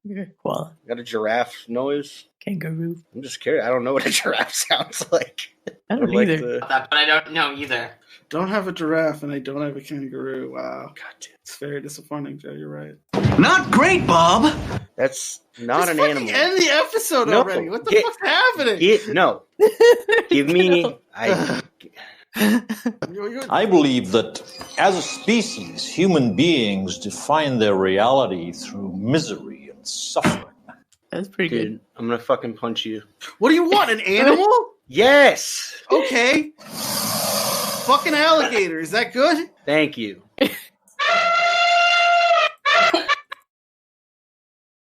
Well, got a giraffe noise. Kangaroo. I'm just curious. I don't know what a giraffe sounds like. I don't either. But I don't know either. Don't have a giraffe and I don't have a kangaroo. Wow. God damn. It's very disappointing, Joe. You're right. Not great, Bob. That's not an animal. End the episode already. What the fuck's happening? Give me... I believe that as a species, human beings define their reality through misery and suffering. That's pretty good. I'm gonna fucking punch you. What do you want? An animal? Yes. Okay. Fucking alligator. Is that good? Thank you.